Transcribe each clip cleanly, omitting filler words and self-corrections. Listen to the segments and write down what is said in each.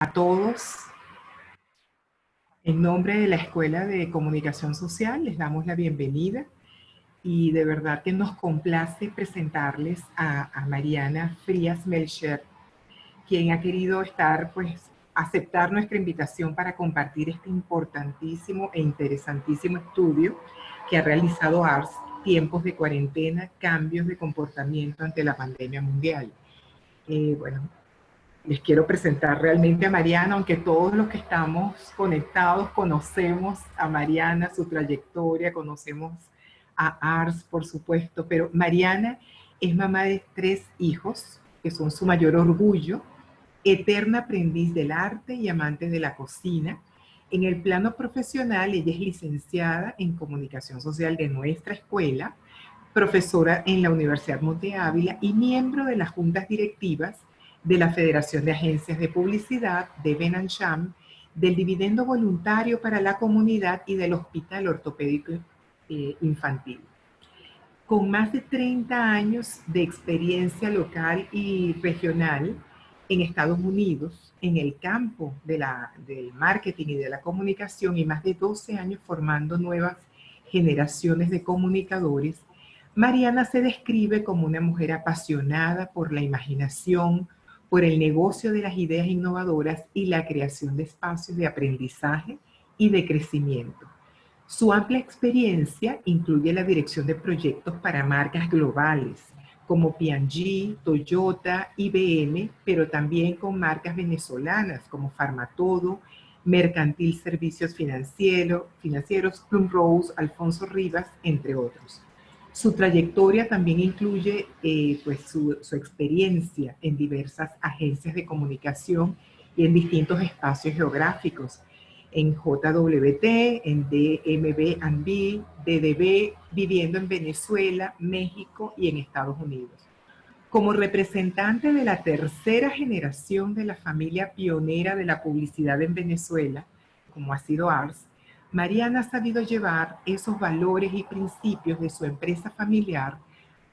A todos, en nombre de la Escuela de Comunicación Social, les damos la bienvenida y de verdad que nos complace presentarles a Mariana Frías Melcher, quien ha querido aceptar nuestra invitación para compartir este importantísimo e interesantísimo estudio que ha realizado ARS, Tiempos de Cuarentena, Cambios de Comportamiento ante la Pandemia Mundial. Les quiero presentar realmente a Mariana, aunque todos los que estamos conectados conocemos a Mariana, su trayectoria, conocemos a Ars, por supuesto, pero Mariana es mamá de 3 hijos, que son su mayor orgullo, eterna aprendiz del arte y amante de la cocina. En el plano profesional, ella es licenciada en Comunicación Social de nuestra escuela, profesora en la Universidad Monte Ávila y miembro de las juntas directivas de la Federación de Agencias de Publicidad, de Ben&Cham, del Dividendo Voluntario para la Comunidad y del Hospital Ortopédico Infantil. Con más de 30 años de experiencia local y regional en Estados Unidos, en el campo del marketing y de la comunicación, y más de 12 años formando nuevas generaciones de comunicadores, Mariana se describe como una mujer apasionada por la imaginación, por el negocio de las ideas innovadoras y la creación de espacios de aprendizaje y de crecimiento. Su amplia experiencia incluye la dirección de proyectos para marcas globales como P&G, Toyota, IBM, pero también con marcas venezolanas como Farmatodo, Mercantil Servicios Financieros, Plum Rose, Alfonso Rivas, entre otros. Su trayectoria también incluye su experiencia en diversas agencias de comunicación y en distintos espacios geográficos, en JWT, en DMB&B, DDB, viviendo en Venezuela, México y en Estados Unidos. Como representante de la tercera generación de la familia pionera de la publicidad en Venezuela, como ha sido Ars, Mariana ha sabido llevar esos valores y principios de su empresa familiar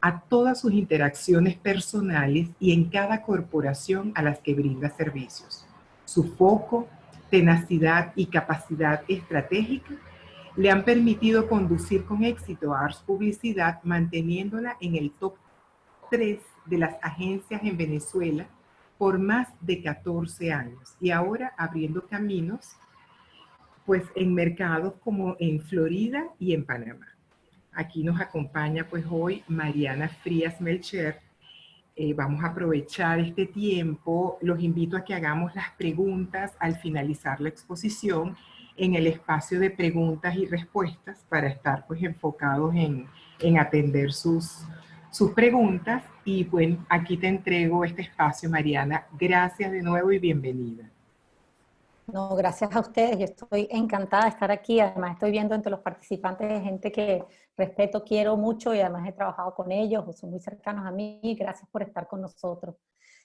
a todas sus interacciones personales y en cada corporación a las que brinda servicios. Su foco, tenacidad y capacidad estratégica le han permitido conducir con éxito a Ars Publicidad, manteniéndola en el top 3 de las agencias en Venezuela por más de 14 años y ahora abriendo caminos pues en mercados como en Florida y en Panamá. Aquí nos acompaña pues hoy Mariana Frías Melcher. Vamos a aprovechar este tiempo. Los invito a que hagamos las preguntas al finalizar la exposición en el espacio de preguntas y respuestas para estar pues enfocados en atender sus preguntas. Y bueno, aquí te entrego este espacio, Mariana. Gracias de nuevo y bienvenida. No, gracias a ustedes. Yo estoy encantada de estar aquí. Además, estoy viendo entre los participantes gente que respeto, quiero mucho y además he trabajado con ellos, son muy cercanos a mí. Gracias por estar con nosotros.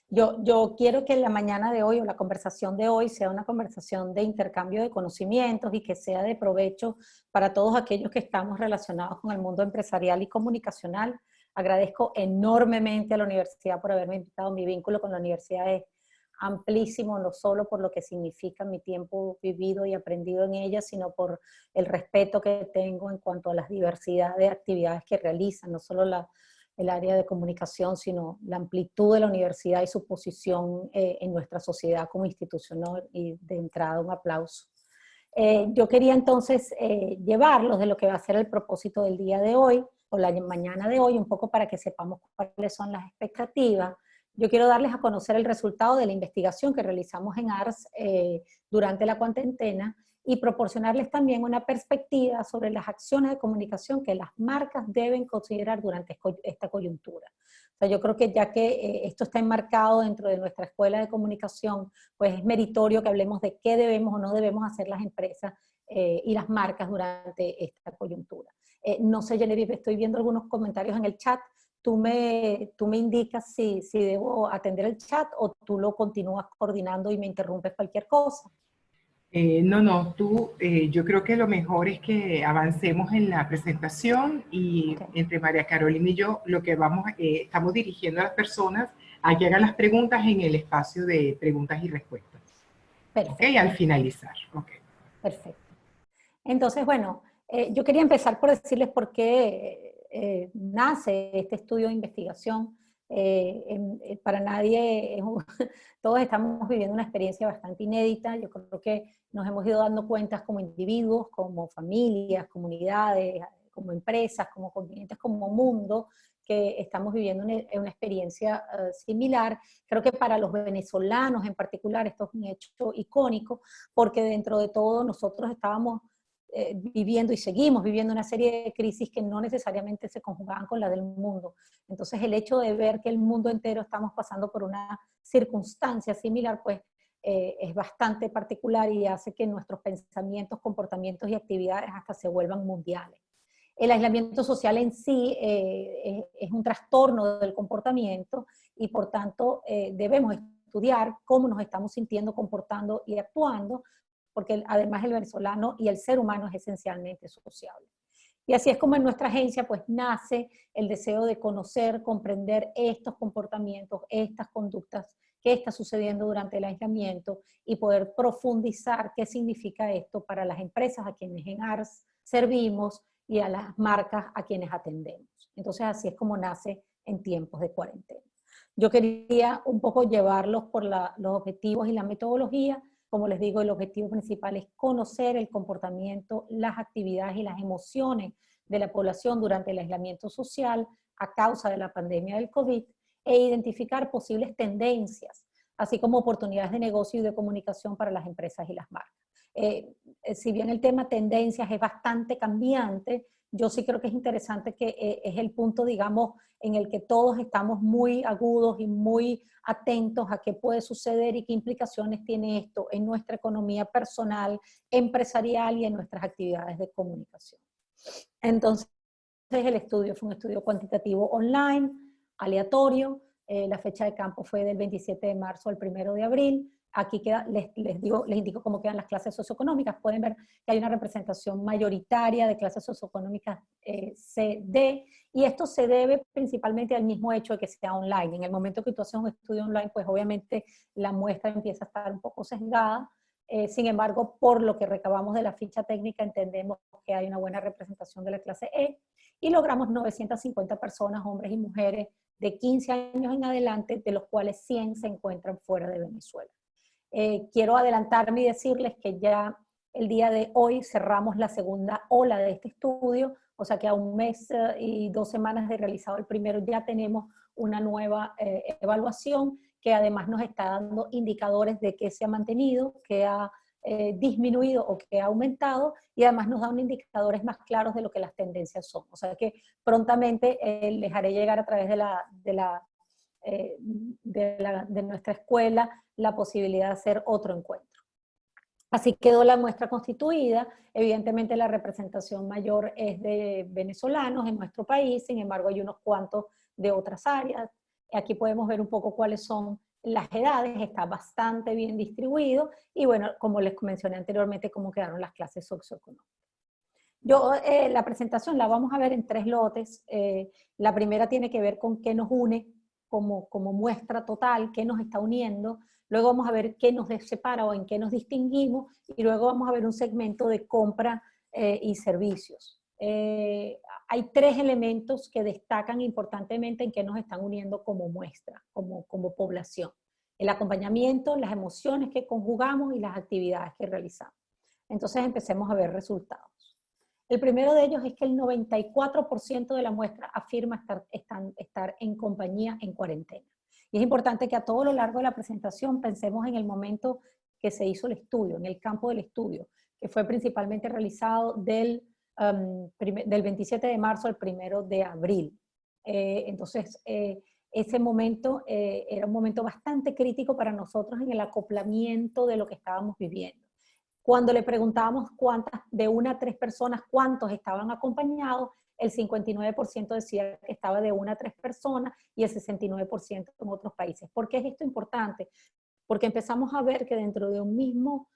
Yo quiero que la mañana de hoy o la conversación de hoy sea una conversación de intercambio de conocimientos y que sea de provecho para todos aquellos que estamos relacionados con el mundo empresarial y comunicacional. Agradezco enormemente a la universidad por haberme invitado. Mi vínculo con la universidad es amplísimo, no solo por lo que significa mi tiempo vivido y aprendido en ella, sino por el respeto que tengo en cuanto a las diversidad de actividades que realizan, no solo el área de comunicación, sino la amplitud de la universidad y su posición en nuestra sociedad como institución, y de entrada un aplauso. Yo quería entonces llevarlos de lo que va a ser el propósito del día de hoy, o la mañana de hoy, un poco para que sepamos cuáles son las expectativas. Yo quiero darles a conocer el resultado de la investigación que realizamos en ARS durante la cuarentena y proporcionarles también una perspectiva sobre las acciones de comunicación que las marcas deben considerar durante esta coyuntura. O sea, yo creo que ya que esto está enmarcado dentro de nuestra escuela de comunicación, pues es meritorio que hablemos de qué debemos o no debemos hacer las empresas y las marcas durante esta coyuntura. No sé, Genevieve, estoy viendo algunos comentarios en el chat. Tú me indicas si debo atender el chat o tú lo continúas coordinando y me interrumpes cualquier cosa. Yo creo que lo mejor es que avancemos en la presentación y entre María Carolina y yo lo que estamos dirigiendo a las personas a que hagan las preguntas en el espacio de preguntas y respuestas. ¿ok? Perfecto, Al finalizar, ¿ok? perfecto. Entonces, bueno, yo quería empezar por decirles por qué nace este estudio de investigación. Para nadie, todos estamos viviendo una experiencia bastante inédita. Yo creo que nos hemos ido dando cuenta como individuos, como familias, comunidades, como empresas, como continentes, como mundo, que estamos viviendo una experiencia similar. Creo que para los venezolanos en particular esto es un hecho icónico, porque dentro de todo nosotros estábamos viviendo y seguimos viviendo una serie de crisis que no necesariamente se conjugaban con la del mundo. Entonces el hecho de ver que el mundo entero estamos pasando por una circunstancia similar, pues es bastante particular y hace que nuestros pensamientos, comportamientos y actividades hasta se vuelvan mundiales. El aislamiento social en sí es un trastorno del comportamiento y por tanto debemos estudiar cómo nos estamos sintiendo, comportando y actuando, porque además el venezolano y el ser humano es esencialmente sociable. Y así es como en nuestra agencia pues nace el deseo de conocer, comprender estos comportamientos, estas conductas, qué está sucediendo durante el aislamiento y poder profundizar qué significa esto para las empresas a quienes en ARS servimos y a las marcas a quienes atendemos. Entonces así es como nace en tiempos de cuarentena. Yo quería un poco llevarlos por los objetivos y la metodología. Como les digo, el objetivo principal es conocer el comportamiento, las actividades y las emociones de la población durante el aislamiento social a causa de la pandemia del COVID e identificar posibles tendencias, así como oportunidades de negocio y de comunicación para las empresas y las marcas. Si bien el tema tendencias es bastante cambiante, yo sí creo que es interesante que es el punto, digamos, en el que todos estamos muy agudos y muy atentos a qué puede suceder y qué implicaciones tiene esto en nuestra economía personal, empresarial y en nuestras actividades de comunicación. Entonces, el estudio fue un estudio cuantitativo online, aleatorio. La fecha de campo fue del 27 de marzo al 1 de abril. Aquí queda, les indico cómo quedan las clases socioeconómicas. Pueden ver que hay una representación mayoritaria de clases socioeconómicas C-D, y esto se debe principalmente al mismo hecho de que sea online. En el momento que tú haces un estudio online, pues obviamente la muestra empieza a estar un poco sesgada. Sin embargo, por lo que recabamos de la ficha técnica, entendemos que hay una buena representación de la clase E y logramos 950 personas, hombres y mujeres, de 15 años en adelante, de los cuales 100 se encuentran fuera de Venezuela. Quiero adelantarme y decirles que ya el día de hoy cerramos la segunda ola de este estudio, o sea que a un mes y 2 semanas de realizado el primero ya tenemos una nueva evaluación que además nos está dando indicadores de que se ha mantenido, que ha disminuido o que ha aumentado, y además nos da unos indicadores más claros de lo que las tendencias son. O sea que prontamente les haré llegar a través de nuestra escuela la posibilidad de hacer otro encuentro. Así quedó la muestra constituida. Evidentemente la representación mayor es de venezolanos en nuestro país, sin embargo hay unos cuantos de otras áreas. Aquí podemos ver un poco cuáles son las edades, está bastante bien distribuido, y bueno, como les mencioné anteriormente, cómo quedaron las clases socioeconómicas. La presentación la vamos a ver en 3 lotes. La primera tiene que ver con qué nos une como muestra total, qué nos está uniendo. Luego vamos a ver qué nos separa o en qué nos distinguimos, y luego vamos a ver un segmento de compra y servicios. Hay 3 elementos que destacan importantemente en qué nos están uniendo como muestra, como población: el acompañamiento, las emociones que conjugamos y las actividades que realizamos. Entonces empecemos a ver resultados. El primero de ellos es que el 94% de la muestra afirma estar en compañía en cuarentena. Y es importante que a todo lo largo de la presentación pensemos en el momento que se hizo el estudio, en el campo del estudio, que fue principalmente realizado del 27 de marzo al 1 de abril. Entonces, ese momento era un momento bastante crítico para nosotros en el acoplamiento de lo que estábamos viviendo. Cuando le preguntábamos de 1 a 3 personas, cuántos estaban acompañados, el 59% decía que estaba de 1 a 3 personas y el 69% en otros países. ¿Por qué es esto importante? Porque empezamos a ver que dentro de un mismo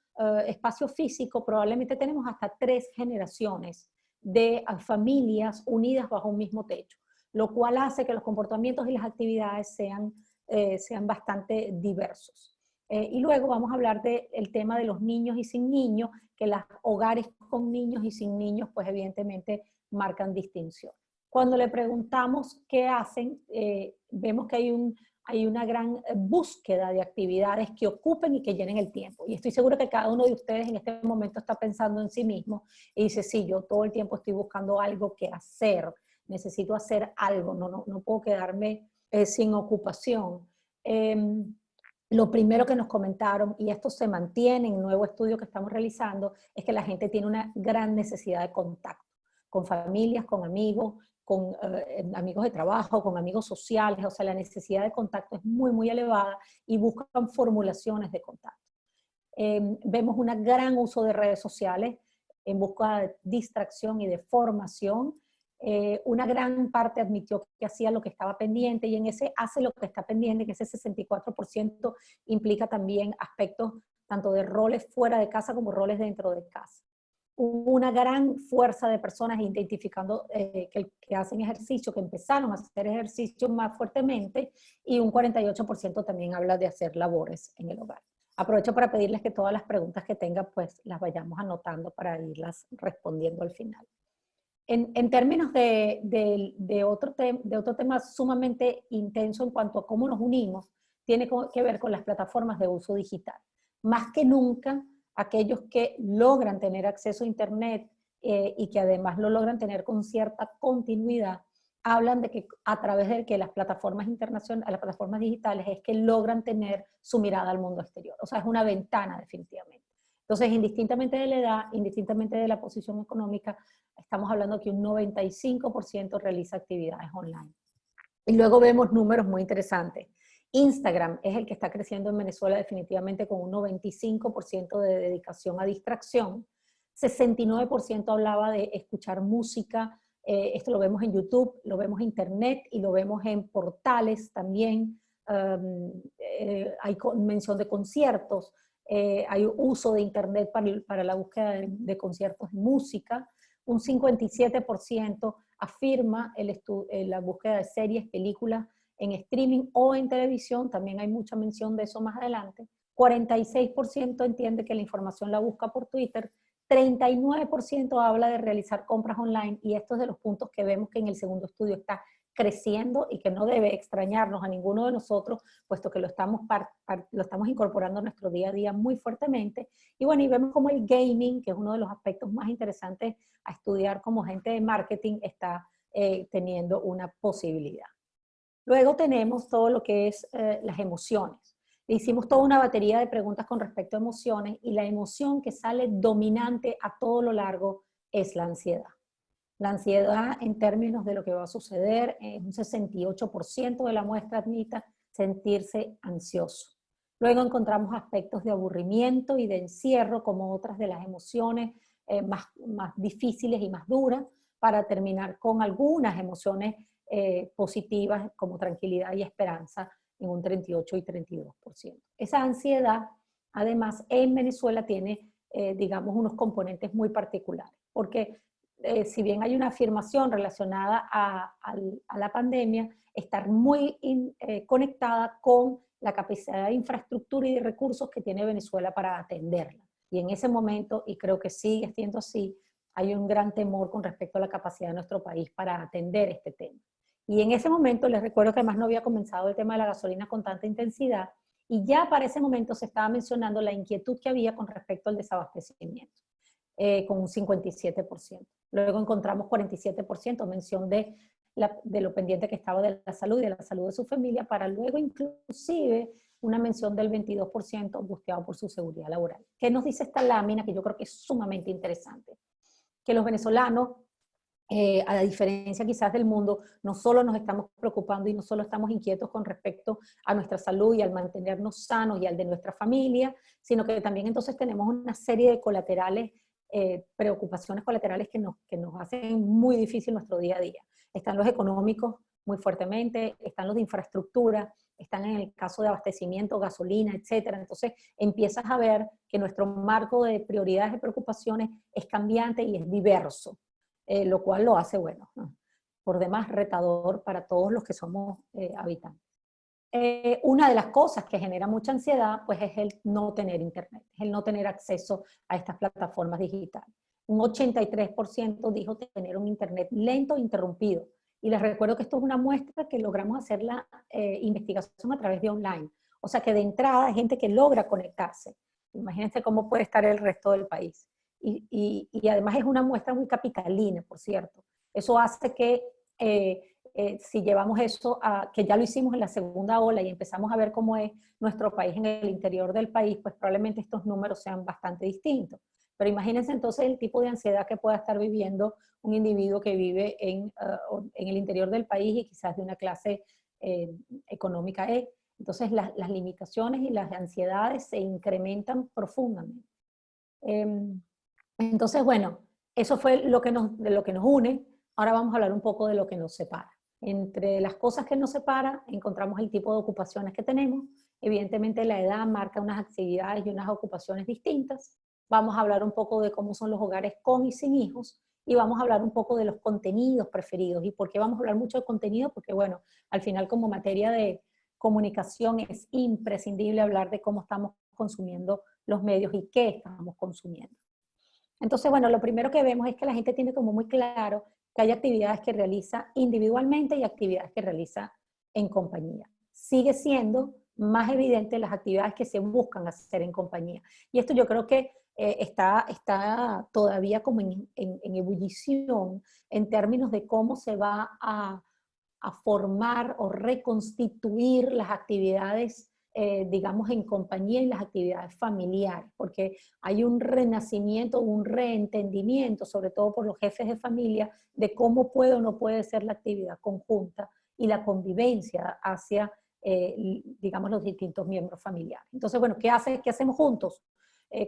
espacio físico probablemente tenemos hasta 3 generaciones de familias unidas bajo un mismo techo, lo cual hace que los comportamientos y las actividades sean bastante diversos. Y luego vamos a hablar del tema de los niños y sin niños, que los hogares con niños y sin niños, pues evidentemente marcan distinción. Cuando le preguntamos qué hacen, vemos que hay una gran búsqueda de actividades que ocupen y que llenen el tiempo. Y estoy segura que cada uno de ustedes en este momento está pensando en sí mismo y dice, sí, yo todo el tiempo estoy buscando algo que hacer, necesito hacer algo, no puedo quedarme sin ocupación. Lo primero que nos comentaron, y esto se mantiene en un nuevo estudio que estamos realizando, es que la gente tiene una gran necesidad de contacto con familias, con amigos de trabajo, con amigos sociales, o sea, la necesidad de contacto es muy, muy elevada y buscan formulaciones de contacto. Vemos un gran uso de redes sociales en busca de distracción y de formación. Una gran parte admitió que hacía lo que estaba pendiente, y en ese hace lo que está pendiente, que ese 64% implica también aspectos tanto de roles fuera de casa como roles dentro de casa. Una gran fuerza de personas identificando que hacen ejercicio, que empezaron a hacer ejercicio más fuertemente, y un 48% también habla de hacer labores en el hogar. Aprovecho para pedirles que todas las preguntas que tengan, pues las vayamos anotando para irlas respondiendo al final. En términos de otro tema sumamente intenso en cuanto a cómo nos unimos, tiene que ver con las plataformas de uso digital. Más que nunca, aquellos que logran tener acceso a Internet y que además lo logran tener con cierta continuidad, hablan de que a través de que las plataformas internacionales, las plataformas digitales, es que logran tener su mirada al mundo exterior. O sea, es una ventana definitivamente. Entonces, indistintamente de la edad, indistintamente de la posición económica, estamos hablando que un 95% realiza actividades online. Y luego vemos números muy interesantes. Instagram es el que está creciendo en Venezuela definitivamente con un 95% de dedicación a distracción. 69% hablaba de escuchar música. Esto lo vemos en YouTube, lo vemos en Internet y lo vemos en portales también. Hay mención de conciertos. Hay uso de Internet para la búsqueda de conciertos de música. Un 57% afirma la búsqueda de series, películas en streaming o en televisión, también hay mucha mención de eso más adelante. 46% entiende que la información la busca por Twitter. 39% habla de realizar compras online, y esto es de los puntos que vemos que en el segundo estudio está creciendo y que no debe extrañarnos a ninguno de nosotros, puesto que lo estamos incorporando a nuestro día a día muy fuertemente. Y bueno, y vemos como el gaming, que es uno de los aspectos más interesantes a estudiar como gente de marketing, está teniendo una posibilidad. Luego tenemos todo lo que es las emociones. Hicimos toda una batería de preguntas con respecto a emociones, y la emoción que sale dominante a todo lo largo es la ansiedad. La ansiedad, en términos de lo que va a suceder, un 68% de la muestra admite sentirse ansioso. Luego encontramos aspectos de aburrimiento y de encierro como otras de las emociones más difíciles y más duras, para terminar con algunas emociones positivas como tranquilidad y esperanza en un 38 y 32%. Esa ansiedad, además, en Venezuela tiene, digamos, unos componentes muy particulares, porque si bien hay una afirmación relacionada a la pandemia, estar muy conectada con la capacidad de infraestructura y de recursos que tiene Venezuela para atenderla. Y en ese momento, y creo que sigue siendo así, hay un gran temor con respecto a la capacidad de nuestro país para atender este tema. Y en ese momento, les recuerdo que además no había comenzado el tema de la gasolina con tanta intensidad, y ya para ese momento se estaba mencionando la inquietud que había con respecto al desabastecimiento, con un 57%. Luego encontramos 47% mención de lo pendiente que estaba de la salud y de la salud de su familia, para luego inclusive una mención del 22% angustiado por su seguridad laboral. ¿Qué nos dice esta lámina, que yo creo que es sumamente interesante? Que los venezolanos, a la diferencia quizás del mundo, no solo nos estamos preocupando y no solo estamos inquietos con respecto a nuestra salud y al mantenernos sanos y al de nuestra familia, sino que también entonces tenemos una serie de colaterales, preocupaciones colaterales que nos hacen muy difícil nuestro día a día. Están los económicos muy fuertemente, están los de infraestructura, están en el caso de abastecimiento, gasolina, etcétera. Entonces empiezas a ver que nuestro marco de prioridades y preocupaciones es cambiante y es diverso, lo cual lo hace, bueno, ¿no?, por demás retador para todos los que somos habitantes. una de las cosas que genera mucha ansiedad, pues es el no tener internet, es el no tener acceso a estas plataformas digitales. Un 83% dijo tener un internet lento e interrumpido. Y les recuerdo que esto es una muestra que logramos hacer la investigación a través de online. O sea que de entrada hay gente que logra conectarse. Imagínense cómo puede estar el resto del país. Y además es una muestra muy capitalina, por cierto. Eso hace que si llevamos eso a, que ya lo hicimos en la segunda ola y empezamos a ver cómo es nuestro país en el interior del país, pues probablemente estos números sean bastante distintos. Pero imagínense entonces el tipo de ansiedad que pueda estar viviendo un individuo que vive en el interior del país y quizás de una clase económica E. Entonces las limitaciones y las ansiedades se incrementan profundamente. Entonces, bueno, eso fue de lo que nos une. Ahora vamos a hablar un poco de lo que nos separa. Entre las cosas que nos separan, encontramos el tipo de ocupaciones que tenemos. Evidentemente la edad marca unas actividades y unas ocupaciones distintas. Vamos a hablar un poco de cómo son los hogares con y sin hijos, y vamos a hablar un poco de los contenidos preferidos. ¿Y por qué vamos a hablar mucho de contenido? Porque, bueno, al final como materia de comunicación es imprescindible hablar de cómo estamos consumiendo los medios y qué estamos consumiendo. Entonces, bueno, lo primero que vemos es que la gente tiene como muy claro que hay actividades que realiza individualmente y actividades que realiza en compañía. Sigue siendo más evidente las actividades que se buscan hacer en compañía. Y esto yo creo que está todavía como en ebullición en términos de cómo se va a formar o reconstituir las actividades digamos, en compañía y las actividades familiares, porque hay un renacimiento, un reentendimiento, sobre todo por los jefes de familia, de cómo puede o no puede ser la actividad conjunta y la convivencia hacia, digamos, los distintos miembros familiares. Entonces, bueno, ¿qué hacemos juntos?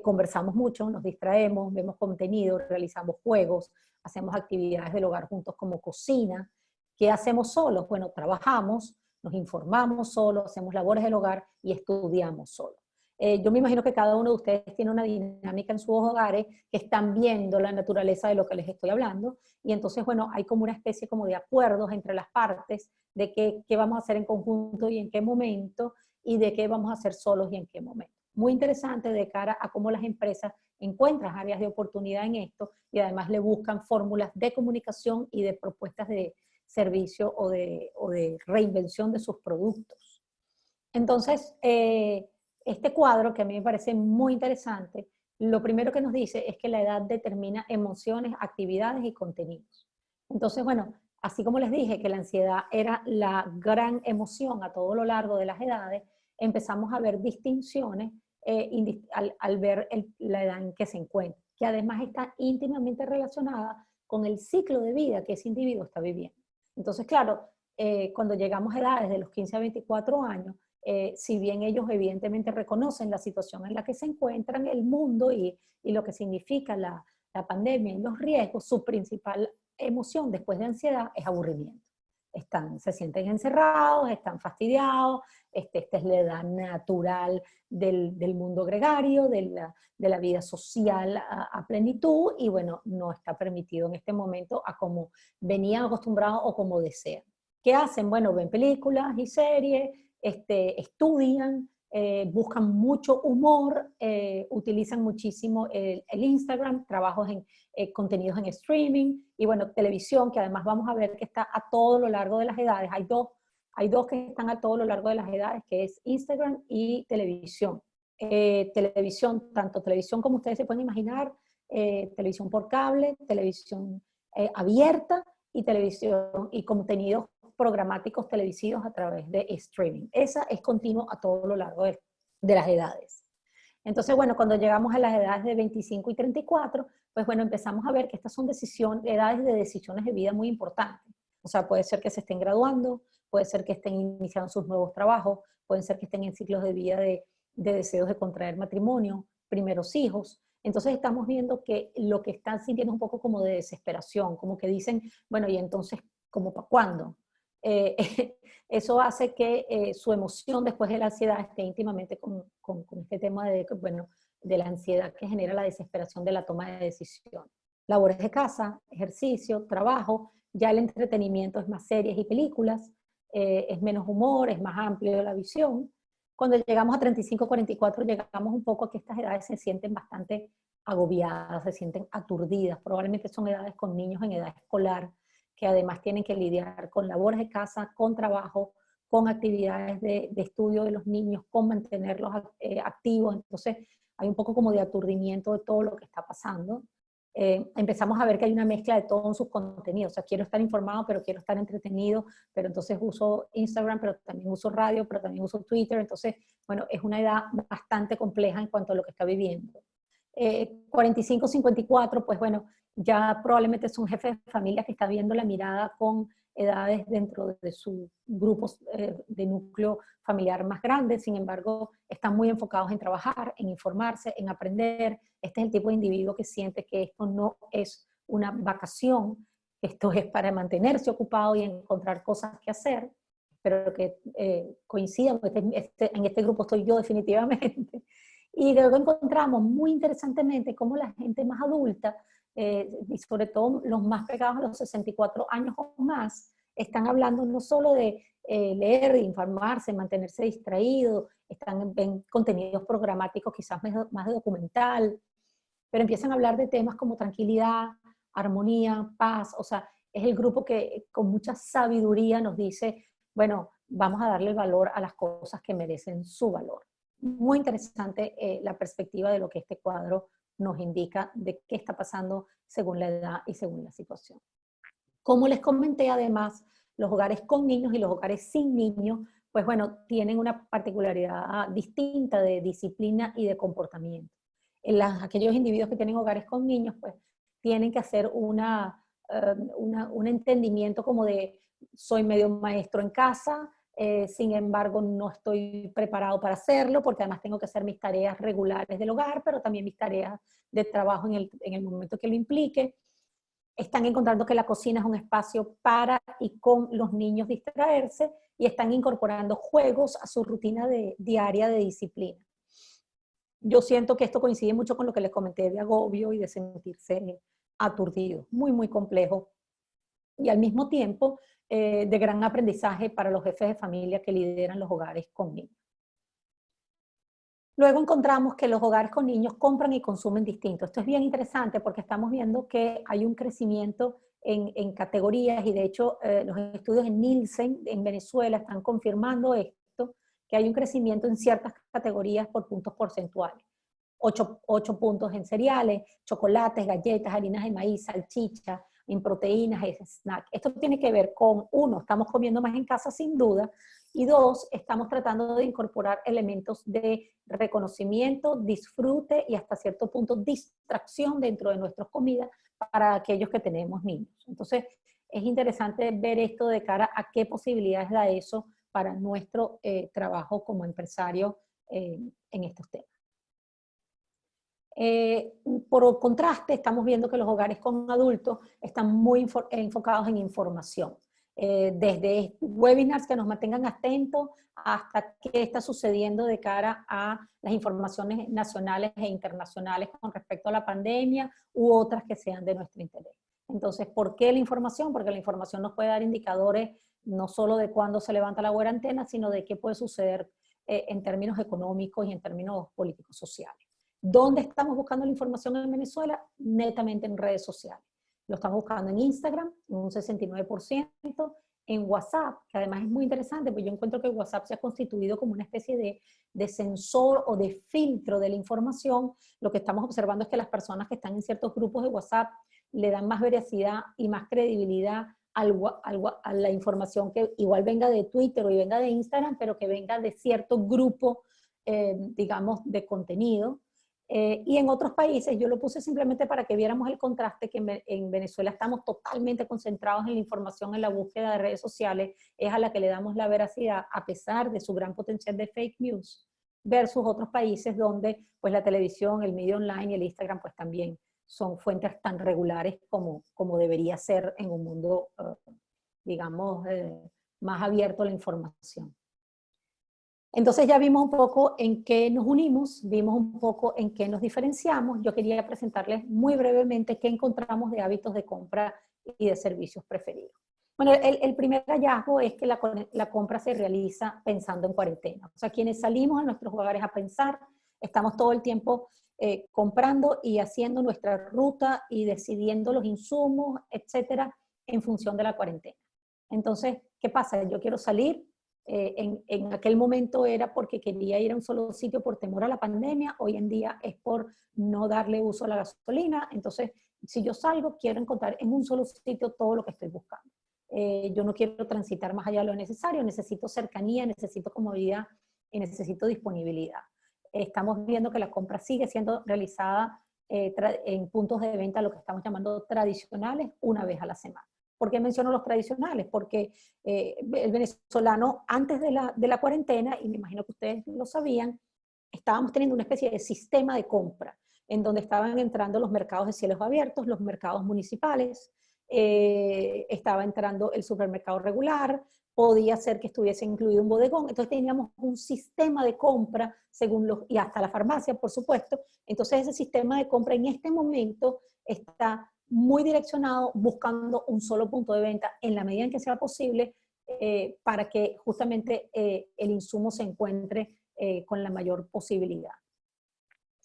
Conversamos mucho, nos distraemos, vemos contenido, realizamos juegos, hacemos actividades del hogar juntos como cocina. ¿Qué hacemos solos? Bueno, trabajamos, nos informamos solos, hacemos labores del hogar y estudiamos solos. Yo me imagino que cada uno de ustedes tiene una dinámica en sus hogares que están viendo la naturaleza de lo que les estoy hablando, y entonces, bueno, hay como una especie como de acuerdos entre las partes de qué vamos a hacer en conjunto y en qué momento, y de qué vamos a hacer solos y en qué momento. Muy interesante de cara a cómo las empresas encuentran áreas de oportunidad en esto y además le buscan fórmulas de comunicación y de propuestas de servicio o de reinvención de sus productos. Entonces, este cuadro, que a mí me parece muy interesante, lo primero que nos dice es que la edad determina emociones, actividades y contenidos. Entonces, bueno, así como les dije que la ansiedad era la gran emoción a todo lo largo de las edades, empezamos a ver distinciones al ver la edad en que se encuentra, que además está íntimamente relacionada con el ciclo de vida que ese individuo está viviendo. Entonces, claro, cuando llegamos a edades de los 15 a 24 años, si bien ellos evidentemente reconocen la situación en la que se encuentran, el mundo y lo que significa la pandemia y los riesgos, su principal emoción después de ansiedad es aburrimiento. Se sienten encerrados, están fastidiados, esta es la edad natural del mundo gregario, de la vida social a plenitud, y bueno, no está permitido en este momento a como venían acostumbrados o como desean. ¿Qué hacen? Bueno, ven películas y series, estudian, buscan mucho humor, utilizan muchísimo el Instagram, trabajos en contenidos en streaming, y bueno, televisión, que además vamos a ver que está a todo lo largo de las edades. Hay dos que están a todo lo largo de las edades, que es Instagram y televisión. Televisión, tanto televisión como ustedes se pueden imaginar, televisión por cable, televisión abierta y televisión y contenidos programáticos televisivos a través de streaming. Esa es continuo a todo lo largo de las edades. Entonces, bueno, cuando llegamos a las edades de 25 y 34, pues bueno, empezamos a ver que estas son edades de decisiones de vida muy importantes. O sea, puede ser que se estén graduando, puede ser que estén iniciando sus nuevos trabajos, pueden ser que estén en ciclos de vida de deseos de contraer matrimonio, primeros hijos. Entonces estamos viendo que lo que están sintiendo es un poco como de desesperación, como que dicen, bueno, ¿y entonces cómo para cuándo? Eso hace que su emoción después de la ansiedad esté íntimamente con este tema bueno, de la ansiedad que genera la desesperación de la toma de decisión. Labores de casa, ejercicio, trabajo, ya el entretenimiento es más series y películas, es menos humor, es más amplio la visión. Cuando llegamos a 35, 44, llegamos un poco a que estas edades se sienten bastante agobiadas, se sienten aturdidas, probablemente son edades con niños en edad escolar, que además tienen que lidiar con labores de casa, con trabajo, con actividades de estudio de los niños, con mantenerlos activos. Entonces hay un poco como de aturdimiento de todo lo que está pasando. Empezamos a ver que hay una mezcla de todos sus contenidos. O sea, quiero estar informado, pero quiero estar entretenido, pero entonces uso Instagram, pero también uso radio, pero también uso Twitter. Entonces, bueno, es una edad bastante compleja en cuanto a lo que está viviendo. 45, 54, pues bueno, ya probablemente es un jefe de familia que está viendo la mirada con edades dentro de sus grupos de núcleo familiar más grandes. Sin embargo, están muy enfocados en trabajar, en informarse, en aprender. Este es el tipo de individuo que siente que esto no es una vacación, esto es para mantenerse ocupado y encontrar cosas que hacer, pero que coincidan, en este grupo estoy yo definitivamente. Y luego encontramos muy interesantemente cómo la gente más adulta, y sobre todo los más pegados a los 64 años o más, están hablando no solo de leer, de informarse, mantenerse distraído, ven contenidos programáticos quizás más de documental, pero empiezan a hablar de temas como tranquilidad, armonía, paz. O sea, es el grupo que con mucha sabiduría nos dice, bueno, vamos a darle el valor a las cosas que merecen su valor. Muy interesante la perspectiva de lo que este cuadro nos indica de qué está pasando según la edad y según la situación. Como les comenté, además, los hogares con niños y los hogares sin niños, pues bueno, tienen una particularidad distinta de disciplina y de comportamiento. Aquellos individuos que tienen hogares con niños, pues tienen que hacer un entendimiento como de soy medio maestro en casa, sin embargo no estoy preparado para hacerlo porque además tengo que hacer mis tareas regulares del hogar, pero también mis tareas de trabajo en el momento que lo implique. Están encontrando que la cocina es un espacio para y con los niños distraerse y están incorporando juegos a su rutina diaria de disciplina. Yo siento que esto coincide mucho con lo que les comenté de agobio y de sentirse aturdido, muy, muy complejo. Y al mismo tiempo de gran aprendizaje para los jefes de familia que lideran los hogares con niños. Luego encontramos que los hogares con niños compran y consumen distinto. Esto es bien interesante porque estamos viendo que hay un crecimiento en categorías y de hecho los estudios en Nielsen en Venezuela están confirmando esto, que hay un crecimiento en ciertas categorías por puntos porcentuales. 8 puntos en cereales, chocolates, galletas, harinas de maíz, salchicha, en proteínas, snack. Esto tiene que ver con, uno, estamos comiendo más en casa sin duda, y dos, estamos tratando de incorporar elementos de reconocimiento, disfrute y hasta cierto punto distracción dentro de nuestras comidas para aquellos que tenemos niños. Entonces, es interesante ver esto de cara a qué posibilidades da eso para nuestro trabajo como empresario en estos temas. Por contraste, estamos viendo que los hogares con adultos están muy enfocados en información. Desde webinars que nos mantengan atentos hasta qué está sucediendo de cara a las informaciones nacionales e internacionales con respecto a la pandemia u otras que sean de nuestro interés. Entonces, ¿por qué la información? Porque la información nos puede dar indicadores no solo de cuándo se levanta la cuarentena, sino de qué puede suceder en términos económicos y en términos políticos sociales. ¿Dónde estamos buscando la información en Venezuela? Netamente en redes sociales. Lo estamos buscando en Instagram, un 69%, en WhatsApp, que además es muy interesante, porque yo encuentro que WhatsApp se ha constituido como una especie de sensor o de filtro de la información. Lo que estamos observando es que las personas que están en ciertos grupos de WhatsApp le dan más veracidad y más credibilidad a la información que igual venga de Twitter o venga de Instagram, pero que venga de cierto grupo, digamos, de contenido. Y en otros países, yo lo puse simplemente para que viéramos el contraste, que en Venezuela estamos totalmente concentrados en la información, en la búsqueda de redes sociales, es a la que le damos la veracidad, a pesar de su gran potencial de fake news, versus otros países donde pues la televisión, el medio online y el Instagram pues también son fuentes tan regulares como debería ser en un mundo, digamos, más abierto a la información. Entonces ya vimos un poco en qué nos unimos, vimos un poco en qué nos diferenciamos. Yo quería presentarles muy brevemente qué encontramos de hábitos de compra y de servicios preferidos. Bueno, el primer hallazgo es que la compra se realiza pensando en cuarentena. O sea, quienes salimos a nuestros hogares a pensar, estamos todo el tiempo comprando y haciendo nuestra ruta y decidiendo los insumos, etcétera, en función de la cuarentena. Entonces, ¿qué pasa? Yo quiero salir. En aquel momento era porque quería ir a un solo sitio por temor a la pandemia. Hoy en día es por no darle uso a la gasolina. Entonces, si yo salgo, quiero encontrar en un solo sitio todo lo que estoy buscando. Yo no quiero transitar más allá de lo necesario, necesito cercanía, necesito comodidad y necesito disponibilidad. Estamos viendo que la compra sigue siendo realizada en puntos de venta, lo que estamos llamando tradicionales, una vez a la semana. ¿Por qué menciono los tradicionales? Porque el venezolano, antes de la cuarentena, y me imagino que ustedes lo sabían, estábamos teniendo una especie de sistema de compra, en donde estaban entrando los mercados de cielos abiertos, los mercados municipales, estaba entrando el supermercado regular, podía ser que estuviese incluido un bodegón, entonces teníamos un sistema de compra según y hasta la farmacia, por supuesto. Entonces ese sistema de compra en este momento está muy direccionado buscando un solo punto de venta en la medida en que sea posible para que justamente el insumo se encuentre con la mayor posibilidad.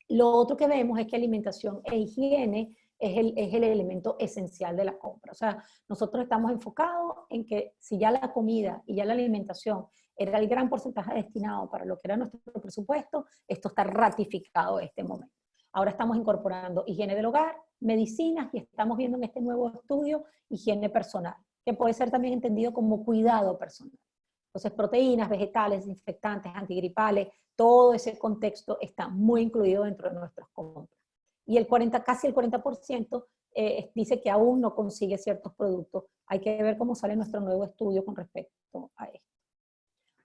Lo otro que vemos es que alimentación e higiene es el elemento esencial de la compra. O sea, nosotros estamos enfocados en que si ya la comida y ya la alimentación era el gran porcentaje destinado para lo que era nuestro presupuesto, esto está ratificado en este momento. Ahora estamos incorporando higiene del hogar, medicinas y estamos viendo en este nuevo estudio higiene personal, que puede ser también entendido como cuidado personal. Entonces, proteínas, vegetales, desinfectantes, antigripales, todo ese contexto está muy incluido dentro de nuestras compras. Y casi el 40% dice que aún no consigue ciertos productos. Hay que ver cómo sale nuestro nuevo estudio con respecto a esto.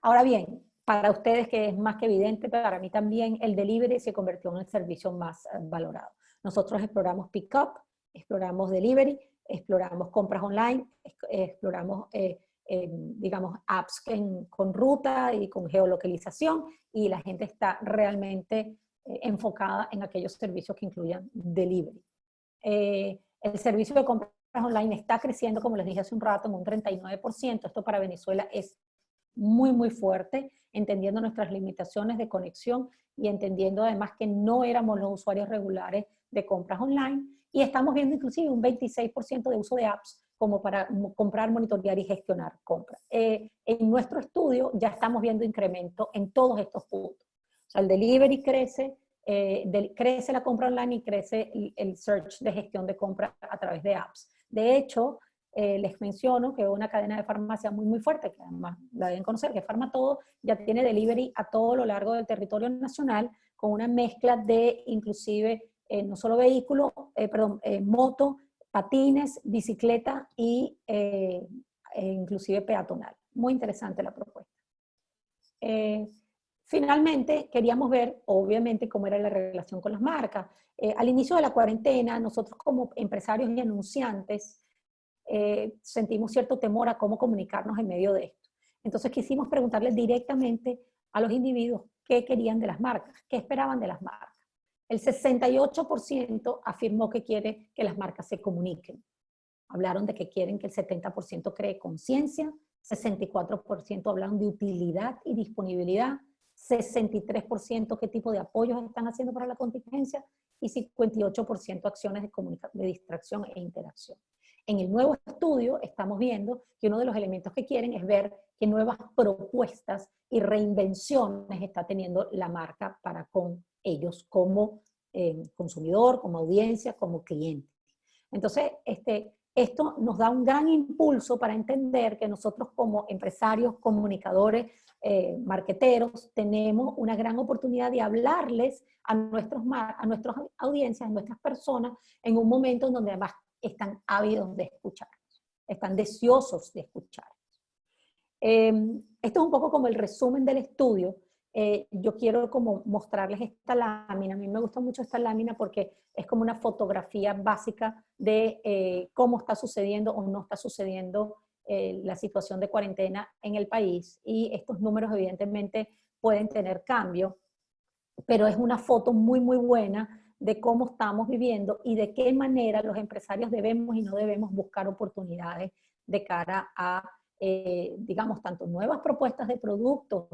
Ahora bien, para ustedes que es más que evidente, para mí también el delivery se convirtió en el servicio más valorado. Nosotros exploramos pick-up, exploramos delivery, exploramos compras online, exploramos digamos, apps con ruta y con geolocalización, y la gente está realmente enfocada en aquellos servicios que incluyan delivery. El servicio de compras online está creciendo, como les dije hace un rato, en un 39%. Esto para Venezuela es muy, muy fuerte, entendiendo nuestras limitaciones de conexión y entendiendo además que no éramos los usuarios regulares de compras online. Y estamos viendo inclusive un 26% de uso de apps como para comprar, monitorear y gestionar compras. En nuestro estudio ya estamos viendo incremento en todos estos puntos. O sea, el delivery crece, crece la compra online y crece el search de gestión de compra a través de apps. De hecho, les menciono que una cadena de farmacia muy, muy fuerte, que además la deben conocer, que es Farmatodo, ya tiene delivery a todo lo largo del territorio nacional, con una mezcla de inclusive no solo vehículos, moto, patines, bicicleta y inclusive peatonal. Muy interesante la propuesta. Finalmente, queríamos ver, obviamente, cómo era la relación con las marcas. Al inicio de la cuarentena, nosotros como empresarios y anunciantes sentimos cierto temor a cómo comunicarnos en medio de esto. Entonces quisimos preguntarles directamente a los individuos qué querían de las marcas, qué esperaban de las marcas. El 68% afirmó que quiere que las marcas se comuniquen. Hablaron de que quieren que el 70% cree conciencia, 64% hablaron de utilidad y disponibilidad, 63% qué tipo de apoyos están haciendo para la contingencia y 58% acciones de distracción e interacción. En el nuevo estudio estamos viendo que uno de los elementos que quieren es ver qué nuevas propuestas y reinvenciones está teniendo la marca para con ellos como consumidor, como audiencia, como cliente. Entonces, esto nos da un gran impulso para entender que nosotros como empresarios, comunicadores, marqueteros, tenemos una gran oportunidad de hablarles a nuestras audiencias, a nuestras personas, en un momento en donde además están ávidos de escucharnos, están deseosos de escucharnos. Esto es un poco como el resumen del estudio. Yo quiero como mostrarles esta lámina. A mí me gusta mucho esta lámina porque es como una fotografía básica de cómo está sucediendo o no está sucediendo la situación de cuarentena en el país. Y estos números evidentemente pueden tener cambio, pero es una foto muy, muy buena de cómo estamos viviendo y de qué manera los empresarios debemos y no debemos buscar oportunidades de cara a, digamos, tanto nuevas propuestas de productos,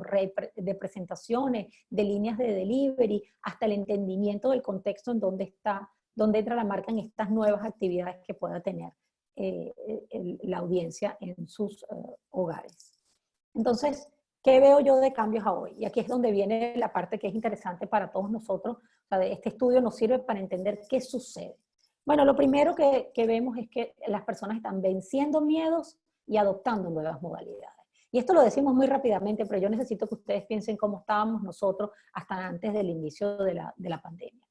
de presentaciones, de líneas de delivery, hasta el entendimiento del contexto en donde está, donde entra la marca en estas nuevas actividades que pueda tener la audiencia en sus hogares. Entonces, ¿qué veo yo de cambios a hoy? Y aquí es donde viene la parte que es interesante para todos nosotros. O sea, este estudio nos sirve para entender qué sucede. Bueno, lo primero que vemos es que las personas están venciendo miedos y adoptando nuevas modalidades. Y esto lo decimos muy rápidamente, pero yo necesito que ustedes piensen cómo estábamos nosotros hasta antes del inicio de la pandemia.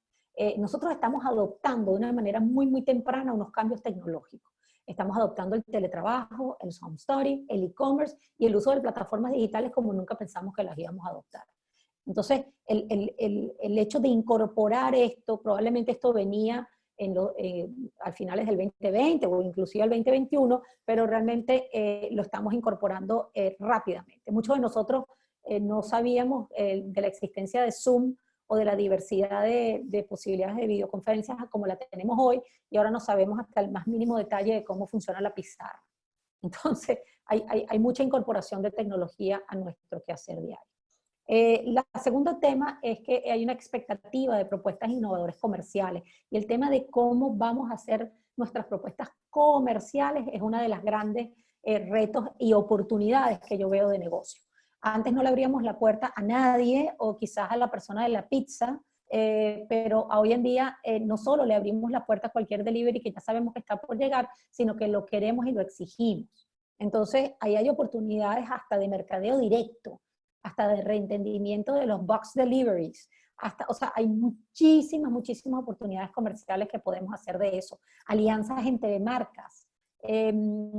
Nosotros estamos adoptando de una manera muy, muy temprana unos cambios tecnológicos. Estamos adoptando el teletrabajo, el home study, el e-commerce y el uso de plataformas digitales como nunca pensamos que las íbamos a adoptar. Entonces, el hecho de incorporar esto, probablemente esto venía al finales del 2020 o inclusive al 2021, pero realmente lo estamos incorporando rápidamente. Muchos de nosotros no sabíamos de la existencia de Zoom o de la diversidad de posibilidades de videoconferencias como la tenemos hoy, y ahora no sabemos hasta el más mínimo detalle de cómo funciona la pizarra. Entonces, hay mucha incorporación de tecnología a nuestro quehacer diario. La segundo tema es que hay una expectativa de propuestas innovadoras comerciales, y el tema de cómo vamos a hacer nuestras propuestas comerciales es una de las grandes retos y oportunidades que yo veo de negocio. Antes no le abríamos la puerta a nadie, o quizás a la persona de la pizza, pero hoy en día no solo le abrimos la puerta a cualquier delivery que ya sabemos que está por llegar, sino que lo queremos y lo exigimos. Entonces, ahí hay oportunidades hasta de mercadeo directo, hasta de reentendimiento de los box deliveries, hasta, o sea, hay muchísimas, muchísimas oportunidades comerciales que podemos hacer de eso. Alianzas entre marcas,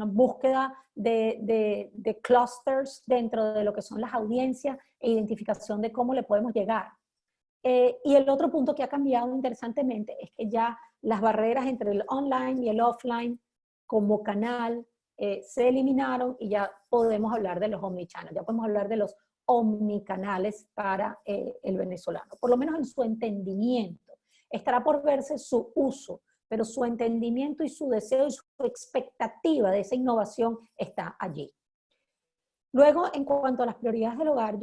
búsqueda de clusters dentro de lo que son las audiencias e identificación de cómo le podemos llegar. Y el otro punto que ha cambiado interesantemente es que ya las barreras entre el online y el offline como canal se eliminaron, y ya podemos hablar de los omnichannel, ya podemos hablar de los omnicanales para el venezolano, por lo menos en su entendimiento. Estará por verse su uso, pero su entendimiento y su deseo y su expectativa de esa innovación está allí. Luego, en cuanto a las prioridades del hogar,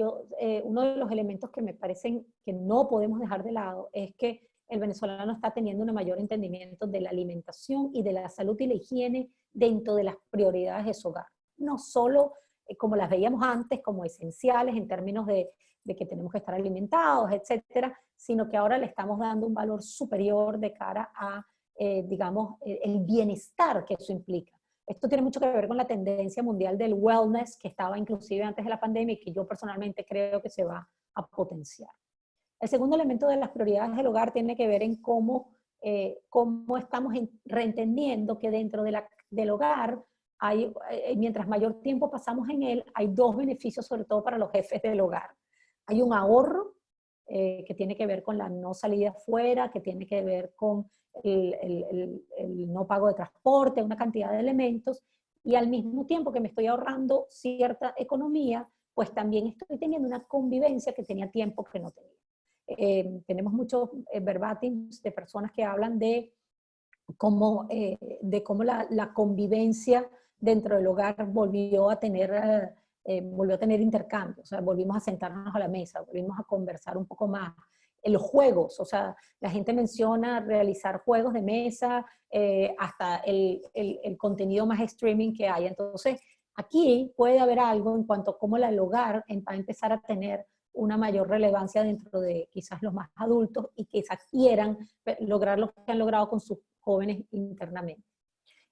uno de los elementos que me parecen que no podemos dejar de lado es que el venezolano está teniendo un mayor entendimiento de la alimentación y de la salud y la higiene dentro de las prioridades de su hogar. No solo como las veíamos antes, como esenciales en términos de que tenemos que estar alimentados, etcétera, sino que ahora le estamos dando un valor superior de cara a, digamos, el bienestar que eso implica. Esto tiene mucho que ver con la tendencia mundial del wellness, que estaba inclusive antes de la pandemia y que yo personalmente creo que se va a potenciar. El segundo elemento de las prioridades del hogar tiene que ver en cómo estamos reentendiendo que dentro del hogar, mientras mayor tiempo pasamos en él, hay dos beneficios, sobre todo para los jefes del hogar. Hay un ahorro que tiene que ver con la no salida afuera, que tiene que ver con el no pago de transporte, una cantidad de elementos, y al mismo tiempo que me estoy ahorrando cierta economía, pues también estoy teniendo una convivencia que tenía tiempo que no tenía. Tenemos muchos verbatims de personas que hablan de cómo la convivencia dentro del hogar volvió a tener intercambios, o sea, volvimos a sentarnos a la mesa, volvimos a conversar un poco más. En los juegos, o sea, la gente menciona realizar juegos de mesa, hasta el contenido más streaming que hay. Entonces, aquí puede haber algo en cuanto a cómo el hogar va a empezar a tener una mayor relevancia dentro de quizás los más adultos, y quizás quieran lograr lo que han logrado con sus jóvenes internamente.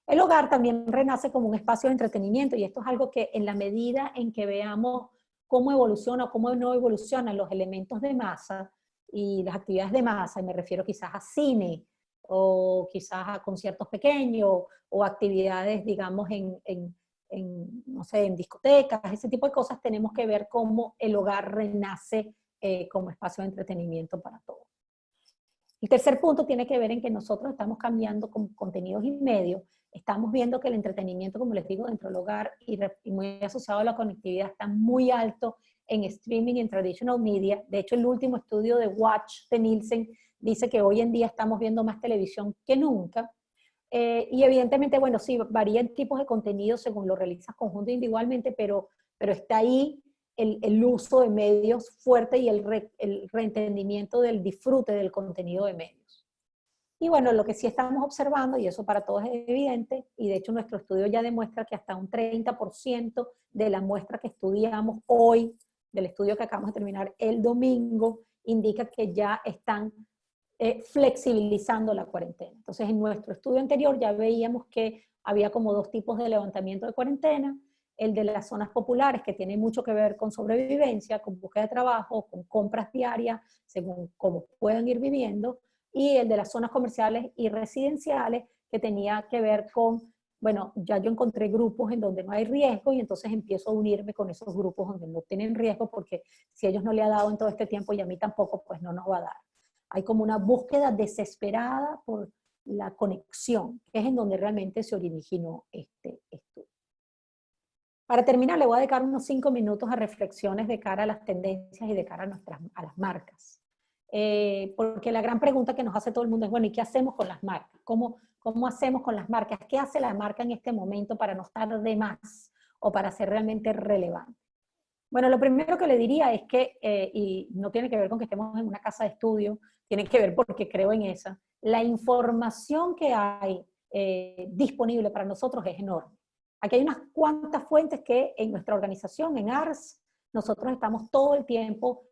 El hogar también renace como un espacio de entretenimiento, y esto es algo que en la medida en que veamos cómo evoluciona o cómo no evolucionan los elementos de masa y las actividades de masa, y me refiero quizás a cine o quizás a conciertos pequeños o actividades, digamos, no sé, en discotecas, ese tipo de cosas, tenemos que ver cómo el hogar renace como espacio de entretenimiento para todos. El tercer punto tiene que ver en que nosotros estamos cambiando con contenidos y medios. Estamos viendo que el entretenimiento, como les digo, dentro del hogar y muy asociado a la conectividad, está muy alto en streaming y en traditional media. De hecho, el último estudio de Watch de Nielsen dice que hoy en día estamos viendo más televisión que nunca. Y evidentemente, bueno, sí, varían tipos de contenido según lo realizas conjunto e individualmente, pero está ahí el uso de medios fuerte y el reentendimiento del disfrute del contenido de medios. Y bueno, lo que sí estamos observando, y eso para todos es evidente, y de hecho nuestro estudio ya demuestra que hasta un 30% de la muestra que estudiamos hoy, del estudio que acabamos de terminar el domingo, indica que ya están flexibilizando la cuarentena. Entonces, en nuestro estudio anterior ya veíamos que había como dos tipos de levantamiento de cuarentena, el de las zonas populares, que tiene mucho que ver con sobrevivencia, con búsqueda de trabajo, con compras diarias, según cómo puedan ir viviendo, y el de las zonas comerciales y residenciales, que tenía que ver con, bueno, ya yo encontré grupos en donde no hay riesgo y entonces empiezo a unirme con esos grupos donde no tienen riesgo, porque si a ellos no le ha dado en todo este tiempo y a mí tampoco, pues no nos va a dar. Hay como una búsqueda desesperada por la conexión, que es en donde realmente se originó este estudio. Para terminar, le voy a dedicar unos 5 minutos a reflexiones de cara a las tendencias y de cara a las marcas. Porque la gran pregunta que nos hace todo el mundo es, bueno, ¿y qué hacemos con las marcas? ¿Cómo hacemos con las marcas? ¿Qué hace la marca en este momento para no estar de más o para ser realmente relevante? Bueno, lo primero que le diría es que, y no tiene que ver con que estemos en una casa de estudio, tiene que ver porque creo en esa, la información que hay disponible para nosotros es enorme. Aquí hay unas cuantas fuentes que en nuestra organización, en ARS, nosotros estamos todo el tiempo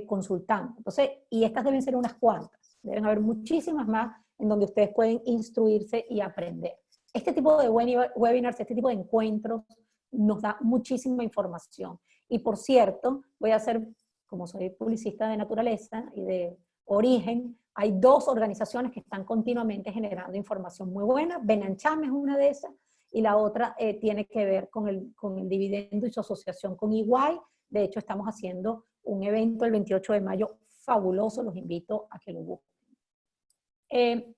consultando. Entonces, y estas deben ser unas cuantas, deben haber muchísimas más en donde ustedes pueden instruirse y aprender. Este tipo de webinars, este tipo de encuentros nos da muchísima información. Y por cierto, voy a hacer, como soy publicista de naturaleza y de origen, hay 2 organizaciones que están continuamente generando información muy buena. Benancham es una de esas, y la otra tiene que ver con el dividendo y su asociación con EY. De hecho, estamos haciendo un evento el 28 de mayo fabuloso, los invito a que lo busquen.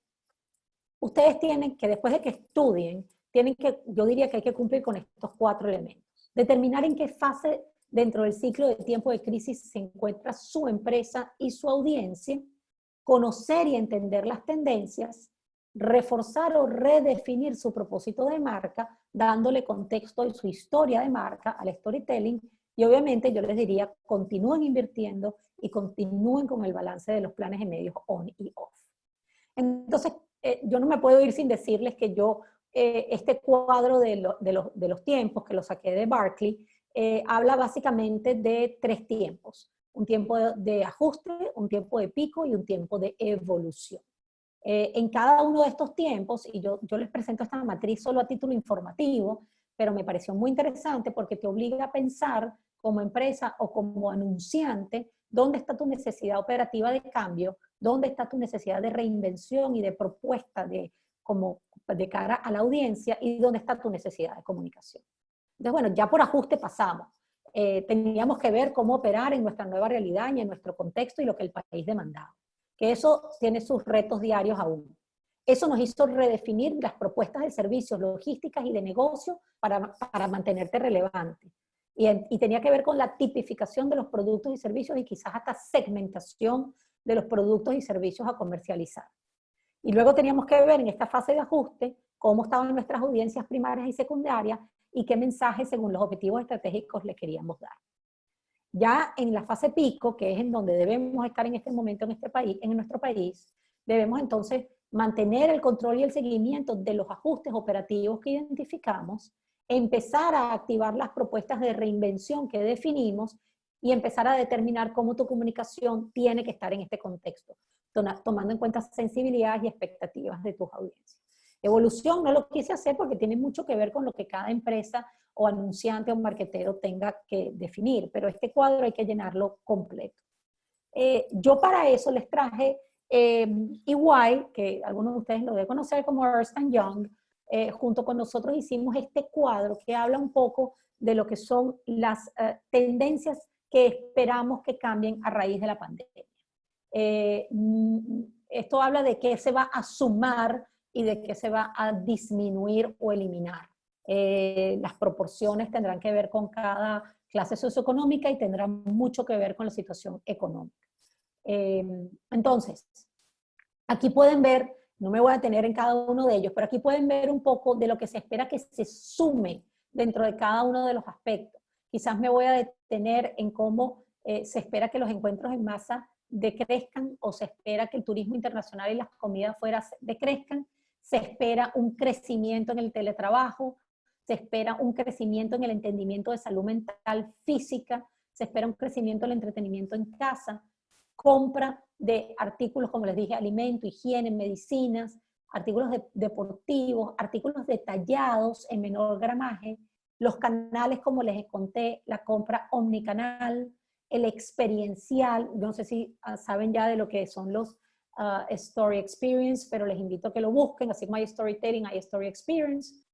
Ustedes tienen que, después de que estudien, yo diría que hay que cumplir con estos 4 elementos. Determinar en qué fase dentro del ciclo de tiempo de crisis se encuentra su empresa y su audiencia, conocer y entender las tendencias, reforzar o redefinir su propósito de marca, dándole contexto y su historia de marca al storytelling, y obviamente yo les diría, continúen invirtiendo y continúen con el balance de los planes de medios on y off. Entonces, yo no me puedo ir sin decirles que yo, este cuadro de los tiempos, que lo saqué de Barclay, habla básicamente de 3 tiempos. Un tiempo de ajuste, un tiempo de pico y un tiempo de evolución. En cada uno de estos tiempos, y yo les presento esta matriz solo a título informativo, pero me pareció muy interesante porque te obliga a pensar como empresa o como anunciante dónde está tu necesidad operativa de cambio, dónde está tu necesidad de reinvención y de propuesta de cara a la audiencia, y dónde está tu necesidad de comunicación. Entonces, bueno, ya por ajuste pasamos. Teníamos que ver cómo operar en nuestra nueva realidad y en nuestro contexto y lo que el país demandaba. Que eso tiene sus retos diarios aún. Eso nos hizo redefinir las propuestas de servicios, logísticas y de negocio para mantenerte relevante. Y tenía que ver con la tipificación de los productos y servicios y quizás hasta segmentación de los productos y servicios a comercializar. Y luego teníamos que ver en esta fase de ajuste cómo estaban nuestras audiencias primarias y secundarias y qué mensajes según los objetivos estratégicos le queríamos dar. Ya en la fase pico, que es en donde debemos estar en este momento en nuestro país, debemos entonces mantener el control y el seguimiento de los ajustes operativos que identificamos, empezar a activar las propuestas de reinvención que definimos y empezar a determinar cómo tu comunicación tiene que estar en este contexto, tomando en cuenta sensibilidades y expectativas de tus audiencias. Evolución no lo quise hacer porque tiene mucho que ver con lo que cada empresa o anunciante o marketero tenga que definir, pero este cuadro hay que llenarlo completo. Yo para eso les traje EY, que algunos de ustedes lo deben conocer como Ernst & Young, junto con nosotros hicimos este cuadro que habla un poco de lo que son las tendencias que esperamos que cambien a raíz de la pandemia. Esto habla de qué se va a sumar y de qué se va a disminuir o eliminar. Las proporciones tendrán que ver con cada clase socioeconómica y tendrán mucho que ver con la situación económica. Entonces, aquí pueden ver No me voy a detener en cada uno de ellos, pero aquí pueden ver un poco de lo que se espera que se sume dentro de cada uno de los aspectos. Quizás me voy a detener en cómo se espera que los encuentros en masa decrezcan, o se espera que el turismo internacional y las comidas fuera decrezcan. Se espera un crecimiento en el teletrabajo, se espera un crecimiento en el entendimiento de salud mental física, se espera un crecimiento en el entretenimiento en casa, compra de artículos, como les dije, alimento, higiene, medicinas, artículos deportivos, artículos detallados en menor gramaje, los canales, como les conté, la compra omnicanal, el experiencial. No sé si saben ya de lo que son los Story Experience, pero les invito a que lo busquen, así como hay Storytelling, hay Story Experience.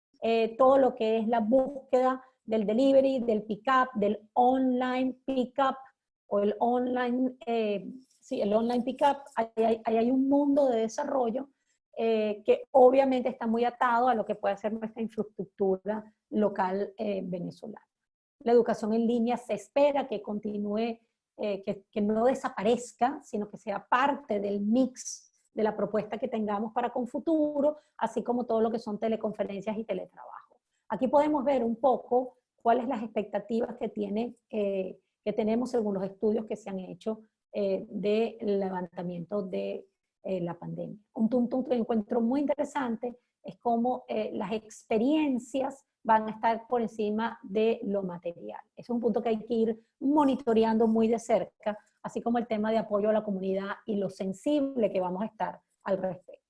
Todo lo que es la búsqueda del delivery, del pick-up, del online pick-up, o el online, el online pick-up. Ahí hay un mundo de desarrollo que obviamente está muy atado a lo que puede ser nuestra infraestructura local venezolana. La educación en línea se espera que continúe, que no desaparezca, sino que sea parte del mix de la propuesta que tengamos para Confuturo, así como todo lo que son teleconferencias y teletrabajo. Aquí podemos ver un poco cuáles las expectativas que tenemos según los estudios que se han hecho del levantamiento de la pandemia. Un punto que encuentro muy interesante es cómo las experiencias van a estar por encima de lo material. Es un punto que hay que ir monitoreando muy de cerca, así como el tema de apoyo a la comunidad y lo sensible que vamos a estar al respecto.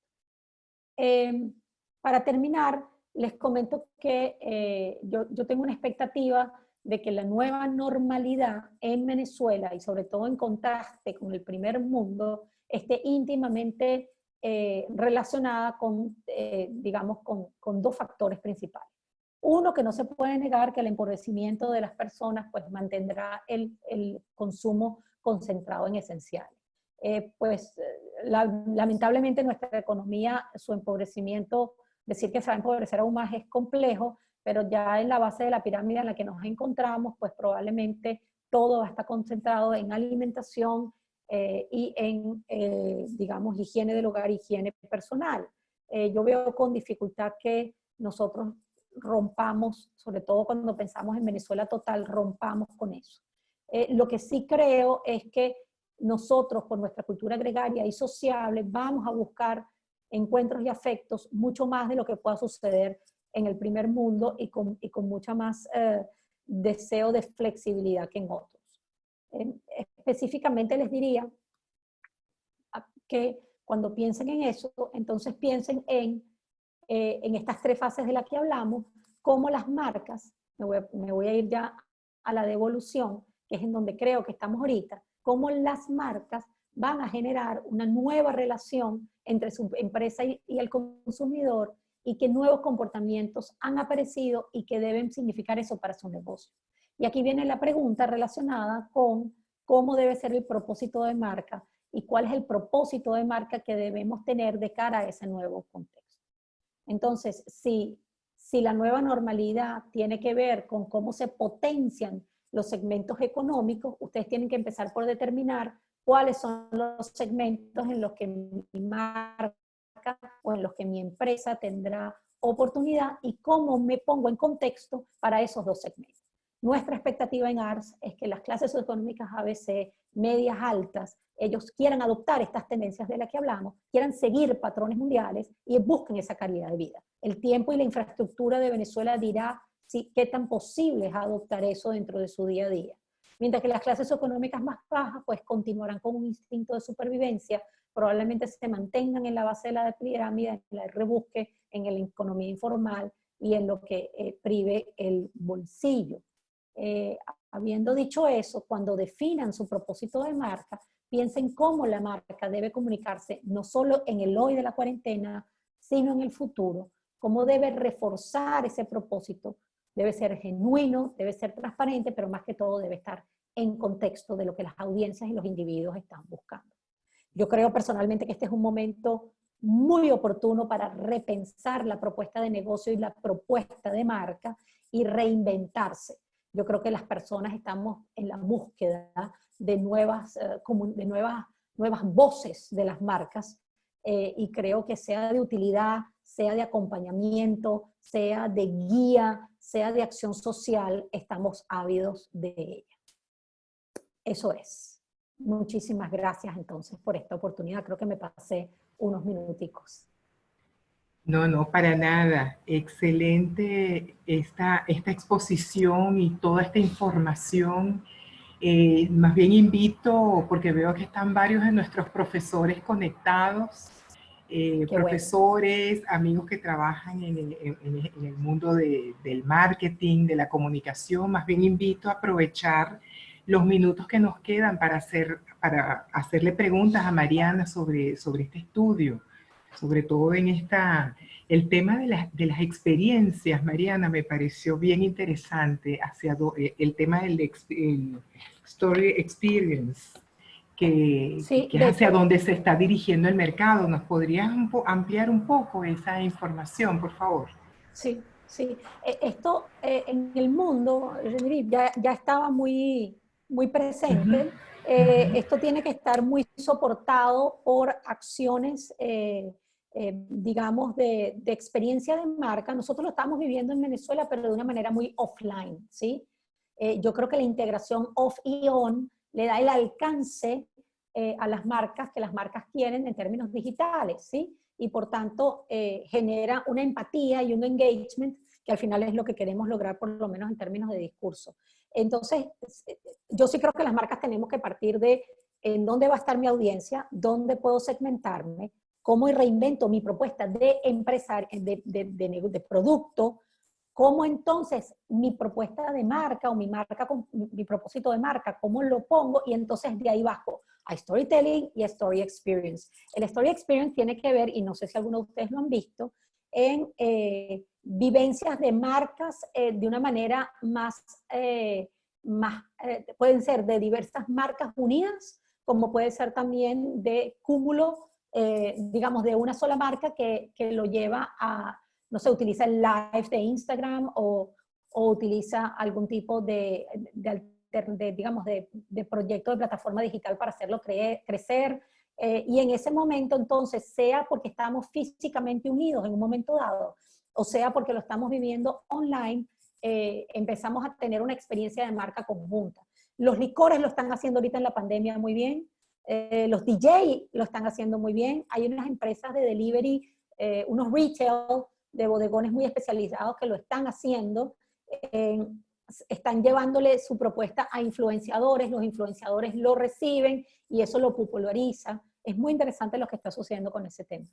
Para terminar, les comento que yo tengo una expectativa de que la nueva normalidad en Venezuela, y sobre todo en contraste con el primer mundo, esté íntimamente relacionada con, digamos, con dos factores principales. Uno, que no se puede negar que el empobrecimiento de las personas pues mantendrá el consumo concentrado en esenciales. Lamentablemente nuestra economía, su empobrecimiento, decir que se va a empobrecer aún más es complejo, pero ya en la base de la pirámide en la que nos encontramos, pues probablemente todo va a estar concentrado en alimentación y en, digamos, higiene del hogar, higiene personal. Yo veo con dificultad que nosotros rompamos, sobre todo cuando pensamos en Venezuela total, rompamos con eso. Lo que sí creo es que nosotros, por nuestra cultura gregaria y sociable, vamos a buscar encuentros y afectos mucho más de lo que pueda suceder en el primer mundo y con mucha más deseo de flexibilidad que en otros. Específicamente les diría que cuando piensen en eso, entonces piensen en estas tres fases de las que hablamos, cómo las marcas, me voy a ir ya a la devolución, que es en donde creo que estamos ahorita, cómo las marcas van a generar una nueva relación entre su empresa y el consumidor, y qué nuevos comportamientos han aparecido y qué deben significar eso para su negocio. Y aquí viene la pregunta relacionada con cómo debe ser el propósito de marca y cuál es el propósito de marca que debemos tener de cara a ese nuevo contexto. Entonces, si la nueva normalidad tiene que ver con cómo se potencian los segmentos económicos, ustedes tienen que empezar por determinar cuáles son los segmentos en los que mi marca o en los que mi empresa tendrá oportunidad y cómo me pongo en contexto para esos dos segmentos. Nuestra expectativa en ARS es que las clases socioeconómicas ABC, medias, altas, ellos quieran adoptar estas tendencias de las que hablamos, quieran seguir patrones mundiales y busquen esa calidad de vida. El tiempo y la infraestructura de Venezuela dirá qué tan posible es adoptar eso dentro de su día a día. Mientras que las clases económicas más bajas pues continuarán con un instinto de supervivencia, probablemente se mantengan en la base de la pirámide, en el rebusque, en la economía informal y en lo que prive el bolsillo. Habiendo dicho eso, cuando definan su propósito de marca, piensen cómo la marca debe comunicarse no solo en el hoy de la cuarentena, sino en el futuro, cómo debe reforzar ese propósito. Debe ser genuino, debe ser transparente, pero más que todo debe estar en contexto de lo que las audiencias y los individuos están buscando. Yo creo personalmente que este es un momento muy oportuno para repensar la propuesta de negocio y la propuesta de marca y reinventarse. Yo creo que las personas estamos en la búsqueda de nuevas voces de las marcas y creo que sea de utilidad, sea de acompañamiento, sea de guía, sea de acción social, estamos ávidos de ella. Eso es. Muchísimas gracias entonces por esta oportunidad. Creo que me pasé unos minuticos. No, no, para nada. Excelente esta exposición y toda esta información. Más bien invito, porque veo que están varios de nuestros profesores conectados, Qué bueno. profesores, amigos que trabajan en el mundo del marketing, de la comunicación. Más bien invito a aprovechar los minutos que nos quedan para hacerle preguntas a Mariana sobre este estudio, sobre todo el tema de las experiencias. Mariana, me pareció bien interesante el tema del Story Experience, Sí, que es de hacia hecho, donde se está dirigiendo el mercado. ¿Nos podrías ampliar un poco esa información, por favor? sí, sí. Esto en el mundo, ya estaba muy Ujú, presente. ujú. Esto tiene que estar muy soportado por acciones, digamos, de experiencia de marca. Nosotros lo estamos viviendo en Venezuela, pero de una manera muy offline, ¿sí? Yo creo que la integración off y on le da el alcance a las marcas que las marcas quieren en términos digitales, ¿sí? Y por tanto genera una empatía y un engagement que al final es lo que queremos lograr, por lo menos en términos de discurso. Entonces, yo sí creo que las marcas tenemos que partir de en dónde va a estar mi audiencia, dónde puedo segmentarme, cómo reinvento mi propuesta de empresario, de producto, cómo entonces mi propuesta de marca o mi propósito de marca, cómo lo pongo, y entonces de ahí bajo a storytelling y a story experience. El story experience tiene que ver, y no sé si algunos de ustedes lo han visto, en vivencias de marcas de una manera pueden ser de diversas marcas unidas, como puede ser también de cúmulo, digamos, de una sola marca que lo lleva a, no sé, utiliza el live de Instagram o utiliza algún tipo digamos, de proyecto de plataforma digital para hacerlo crecer. Y en ese momento, entonces, sea porque estamos físicamente unidos en un momento dado, o sea porque lo estamos viviendo online, empezamos a tener una experiencia de marca conjunta. Los licores lo están haciendo ahorita en la pandemia muy bien, los DJ lo están haciendo muy bien, hay unas empresas de delivery, unos retail de bodegones muy especializados que lo están haciendo, están llevándole su propuesta a influenciadores, los influenciadores lo reciben y eso lo populariza. Es muy interesante lo que está sucediendo con ese tema.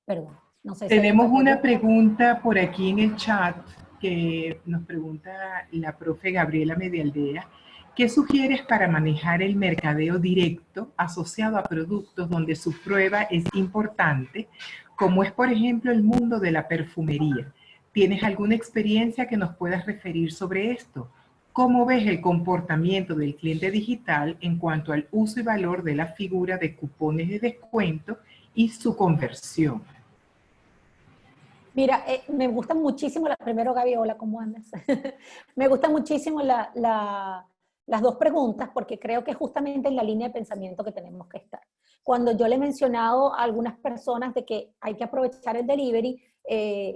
Perdón, no sé si hay Tenemos otra una pregunta. pregunta por aquí en el chat que nos pregunta la profe Gabriela Medialdea. ¿Qué sugieres para manejar el mercadeo directo asociado a productos donde su prueba es importante, como es, por ejemplo, el mundo de la perfumería? ¿Tienes alguna experiencia que nos puedas referir sobre esto? ¿Cómo ves el comportamiento del cliente digital en cuanto al uso y valor de la figura de cupones de descuento y su conversión? Mira, me gustan muchísimo, primero Gaby, hola, ¿cómo andas? Me gustan muchísimo las dos preguntas porque creo que es justamente en la línea de pensamiento que tenemos que estar. Cuando yo le he mencionado a algunas personas de que hay que aprovechar el delivery,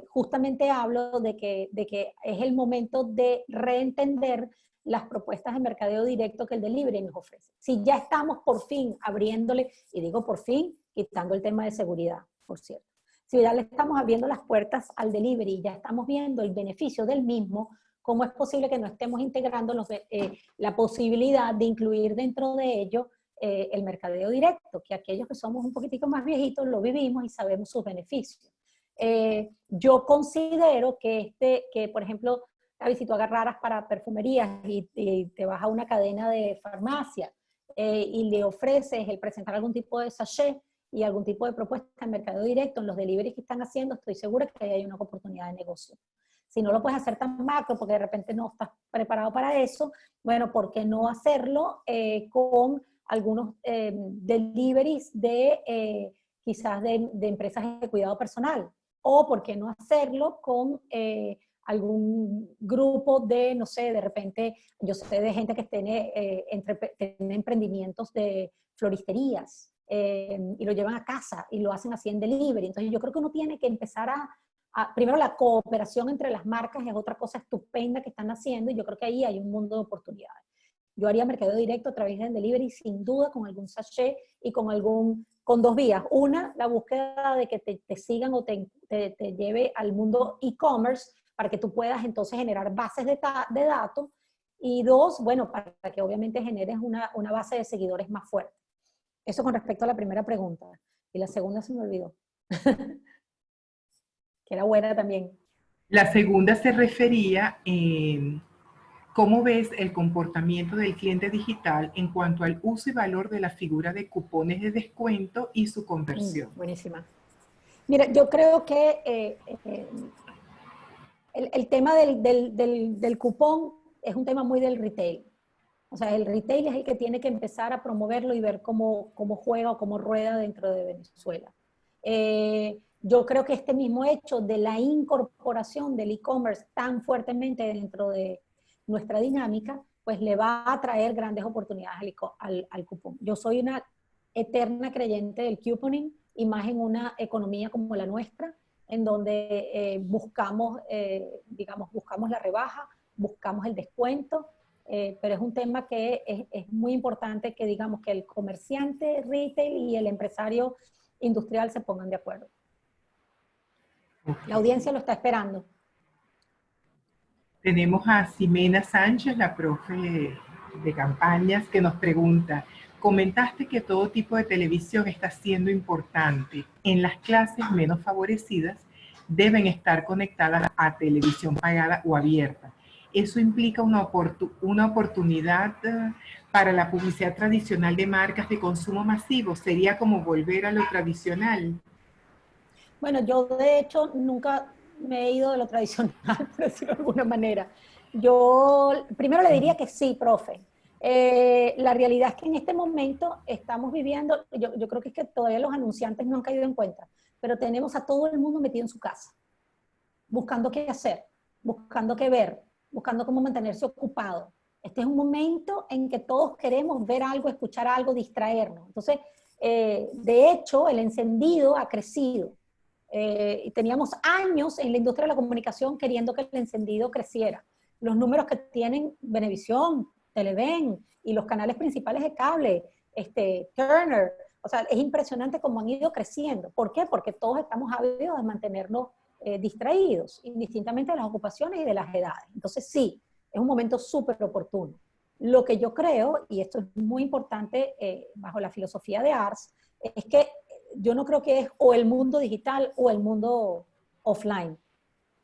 justamente hablo de que es el momento de reentender las propuestas de mercadeo directo que el delivery nos ofrece. Si ya estamos por fin abriéndole, y digo por fin, quitando el tema de seguridad, por cierto. Si ya le estamos abriendo las puertas al delivery y ya estamos viendo el beneficio del mismo, ¿cómo es posible que no estemos integrando la posibilidad de incluir dentro de ello el mercadeo directo? Que aquellos que somos un poquitico más viejitos lo vivimos y sabemos sus beneficios. Yo considero que, por ejemplo, si tú agarraras para perfumerías y te vas a una cadena de farmacia y le ofreces el presentar algún tipo de sachet, y algún tipo de propuesta en mercado directo, en los deliveries que están haciendo, estoy segura que hay una oportunidad de negocio. Si no lo puedes hacer tan macro porque de repente no estás preparado para eso, bueno, ¿por qué no hacerlo con algunos deliveries quizás de empresas de cuidado personal? O ¿por qué no hacerlo con algún grupo de, no sé, de repente, yo sé de gente que tiene, tiene emprendimientos de floristerías y lo llevan a casa y lo hacen así en delivery. Entonces yo creo que uno tiene que empezar primero la cooperación entre las marcas es otra cosa estupenda que están haciendo y yo creo que ahí hay un mundo de oportunidades. Yo haría mercadeo directo a través del delivery sin duda con algún sachet y con dos vías. Una, la búsqueda de que te sigan o te lleve al mundo e-commerce para que tú puedas entonces generar bases de datos. Y dos, bueno, para que obviamente generes una base de seguidores más fuerte. Eso con respecto a la primera pregunta. Y la segunda se me olvidó. Que era buena también. La segunda se refería en cómo ves el comportamiento del cliente digital en cuanto al uso y valor de la figura de cupones de descuento y su conversión. Buenísima. Mira, yo creo que el tema del cupón es un tema muy del retail. O sea, el retail es el que tiene que empezar a promoverlo y ver cómo juega o cómo rueda dentro de Venezuela. Yo creo que este mismo hecho de la incorporación del e-commerce tan fuertemente dentro de nuestra dinámica, pues le va a traer grandes oportunidades al cupón. Yo soy una eterna creyente del couponing y más en una economía como la nuestra, en donde buscamos la rebaja, buscamos el descuento, pero es un tema que es muy importante que digamos que el comerciante retail y el empresario industrial se pongan de acuerdo. La audiencia lo está esperando. Tenemos a Ximena Sánchez, la profe de campañas, que nos pregunta, comentaste que todo tipo de televisión está siendo importante. En las clases menos favorecidas deben estar conectadas a televisión pagada o abierta. Eso implica una oportunidad para la publicidad tradicional de marcas de consumo masivo. Sería como volver a lo tradicional. Bueno, yo de hecho nunca me he ido de lo tradicional, por decirlo de alguna manera. Yo primero le diría que sí, profe. La realidad es que en este momento estamos viviendo, yo creo que es que todavía los anunciantes no han caído en cuenta, pero tenemos a todo el mundo metido en su casa, buscando qué hacer, buscando qué ver, buscando cómo mantenerse ocupado. Este es un momento en que todos queremos ver algo, escuchar algo, distraernos. Entonces, de hecho, el encendido ha crecido. Teníamos años en la industria de la comunicación queriendo que el encendido creciera. Los números que tienen Venevisión, Televen y los canales principales de cable, Turner, o sea, es impresionante cómo han ido creciendo. ¿Por qué? Porque todos estamos ávidos de mantenernos distraídos, indistintamente de las ocupaciones y de las edades. Entonces sí, es un momento súper oportuno. Lo que yo creo, y esto es muy importante bajo la filosofía de ARS, es que yo no creo que es o el mundo digital o el mundo offline.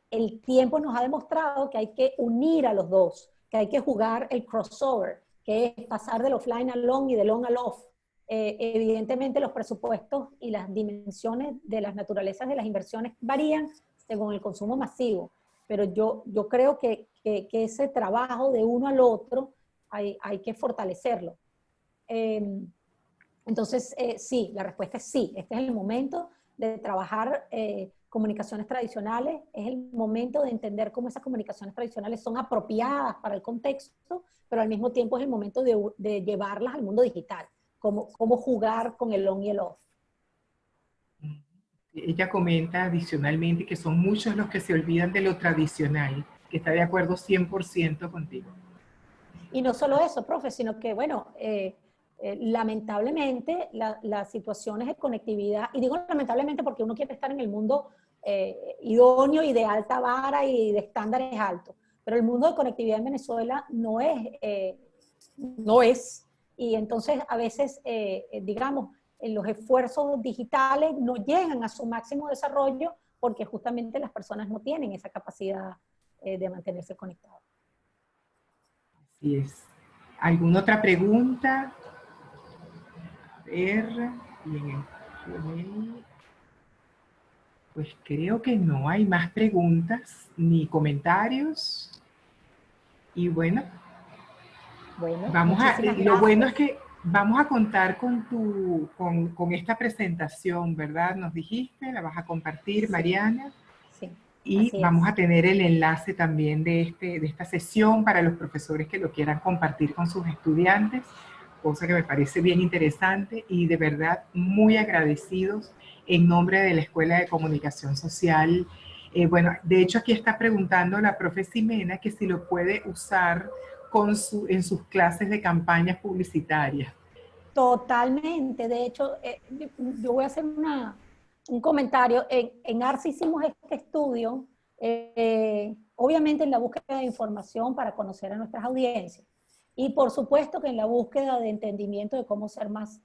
El tiempo nos ha demostrado que hay que unir a los dos, que hay que jugar el crossover, que es pasar del offline al on y del on al off. Evidentemente los presupuestos y las dimensiones de las naturalezas de las inversiones varían según el consumo masivo, pero yo creo que ese trabajo de uno al otro hay que fortalecerlo. Entonces, sí, la respuesta es sí. Este es el momento de trabajar comunicaciones tradicionales, es el momento de entender cómo esas comunicaciones tradicionales son apropiadas para el contexto, pero al mismo tiempo es el momento de llevarlas al mundo digital, cómo jugar con el on y el off. Ella comenta adicionalmente que son muchos los que se olvidan de lo tradicional, que está de acuerdo 100% contigo. Y no solo eso, profe, sino que, bueno, lamentablemente las situaciones de conectividad, y digo lamentablemente porque uno quiere estar en el mundo idóneo y de alta vara y de estándares altos, pero el mundo de conectividad en Venezuela no es, y entonces a veces, digamos, los esfuerzos digitales no llegan a su máximo desarrollo porque justamente las personas no tienen esa capacidad de mantenerse conectados. Así es. ¿Alguna otra pregunta? A ver, pues creo que no hay más preguntas ni comentarios. Y bueno, lo bueno es que vamos a contar con esta presentación, ¿verdad? Nos dijiste, la vas a compartir, sí. Mariana. Sí. Y Así vamos es. a tener el enlace también de esta sesión para los profesores que lo quieran compartir con sus estudiantes, cosa que me parece bien interesante y de verdad muy agradecidos en nombre de la Escuela de Comunicación Social. Bueno, de hecho aquí está preguntando la profe Ximena que si lo puede usar en sus clases de campañas publicitarias. Totalmente. De hecho, yo voy a hacer un comentario. En ARS hicimos este estudio, obviamente en la búsqueda de información para conocer a nuestras audiencias. Y por supuesto que en la búsqueda de entendimiento de cómo ser más,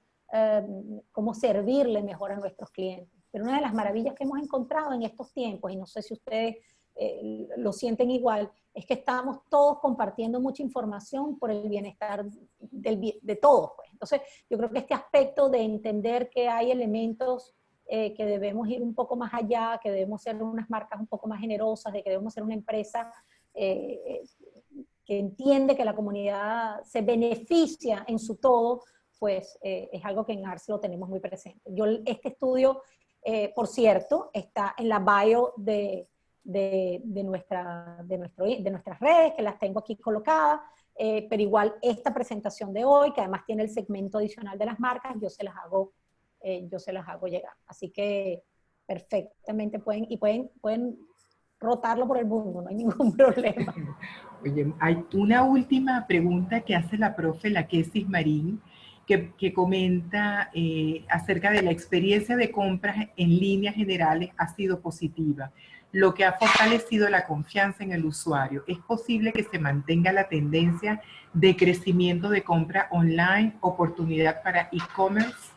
cómo servirle mejor a nuestros clientes. Pero una de las maravillas que hemos encontrado en estos tiempos, y no sé si ustedes lo sienten igual, es que estamos todos compartiendo mucha información por el bienestar de todos. Pues. Entonces, yo creo que este aspecto de entender que hay elementos que debemos ir un poco más allá, que debemos ser unas marcas un poco más generosas, de que debemos ser una empresa eh, que entiende que la comunidad se beneficia en su todo, pues es algo que en ARS lo tenemos muy presente. Este estudio, por cierto, está en la bio de nuestras redes, que las tengo aquí colocadas, pero igual esta presentación de hoy, que además tiene el segmento adicional de las marcas, yo se las hago llegar. Así que perfectamente pueden rotarlo por el mundo, no hay ningún problema. Oye, hay una última pregunta que hace la profe Laquesis Marín, que comenta acerca de la experiencia de compras en líneas generales ha sido positiva, lo que ha fortalecido la confianza en el usuario. ¿Es posible que se mantenga la tendencia de crecimiento de compra online, oportunidad para e-commerce?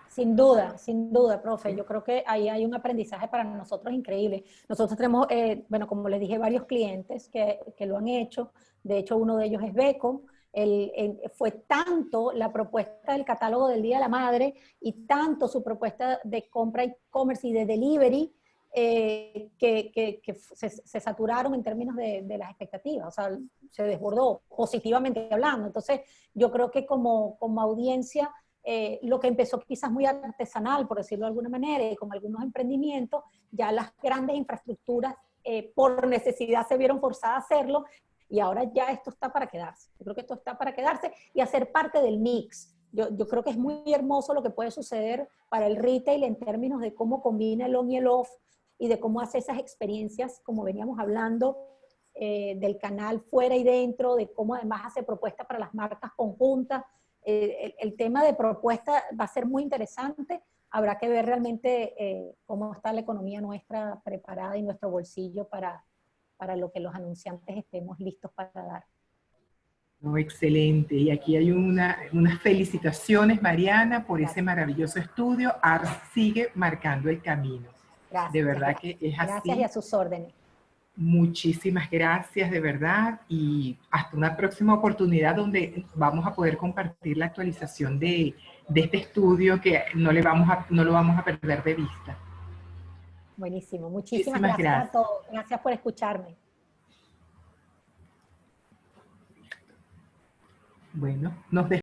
Sin duda, profe. Yo creo que ahí hay un aprendizaje para nosotros increíble. Nosotros tenemos, bueno, como les dije, varios clientes que lo han hecho. De hecho, uno de ellos es Beco. Fue tanto la propuesta del catálogo del Día de la Madre y tanto su propuesta de compra e-commerce y de delivery que se saturaron en términos de las expectativas. O sea, se desbordó positivamente hablando. Entonces, yo creo que como audiencia lo que empezó quizás muy artesanal, por decirlo de alguna manera, y con algunos emprendimientos, ya las grandes infraestructuras por necesidad se vieron forzadas a hacerlo, y ahora ya esto está para quedarse. Yo creo que esto está para quedarse y hacer parte del mix. Yo creo que es muy hermoso lo que puede suceder para el retail en términos de cómo combina el on y el off, y de cómo hace esas experiencias, como veníamos hablando, del canal fuera y dentro, de cómo además hace propuestas para las marcas conjuntas. El tema de propuesta va a ser muy interesante. Habrá que ver realmente cómo está la economía nuestra preparada y nuestro bolsillo para lo que los anunciantes estemos listos para dar. No, excelente. Y aquí hay unas felicitaciones, Mariana, por ese Gracias. maravilloso estudio. ARS sigue marcando el camino. De Gracias, verdad gracias. que es Gracias y así. a sus órdenes. Muchísimas gracias, de verdad. Y hasta una próxima oportunidad donde vamos a poder compartir la actualización de este estudio que no lo vamos a perder de vista. Buenísimo. Muchísimas Muchísimas gracias a gracias. todos. Gracias por escucharme. Bueno, nos despedimos.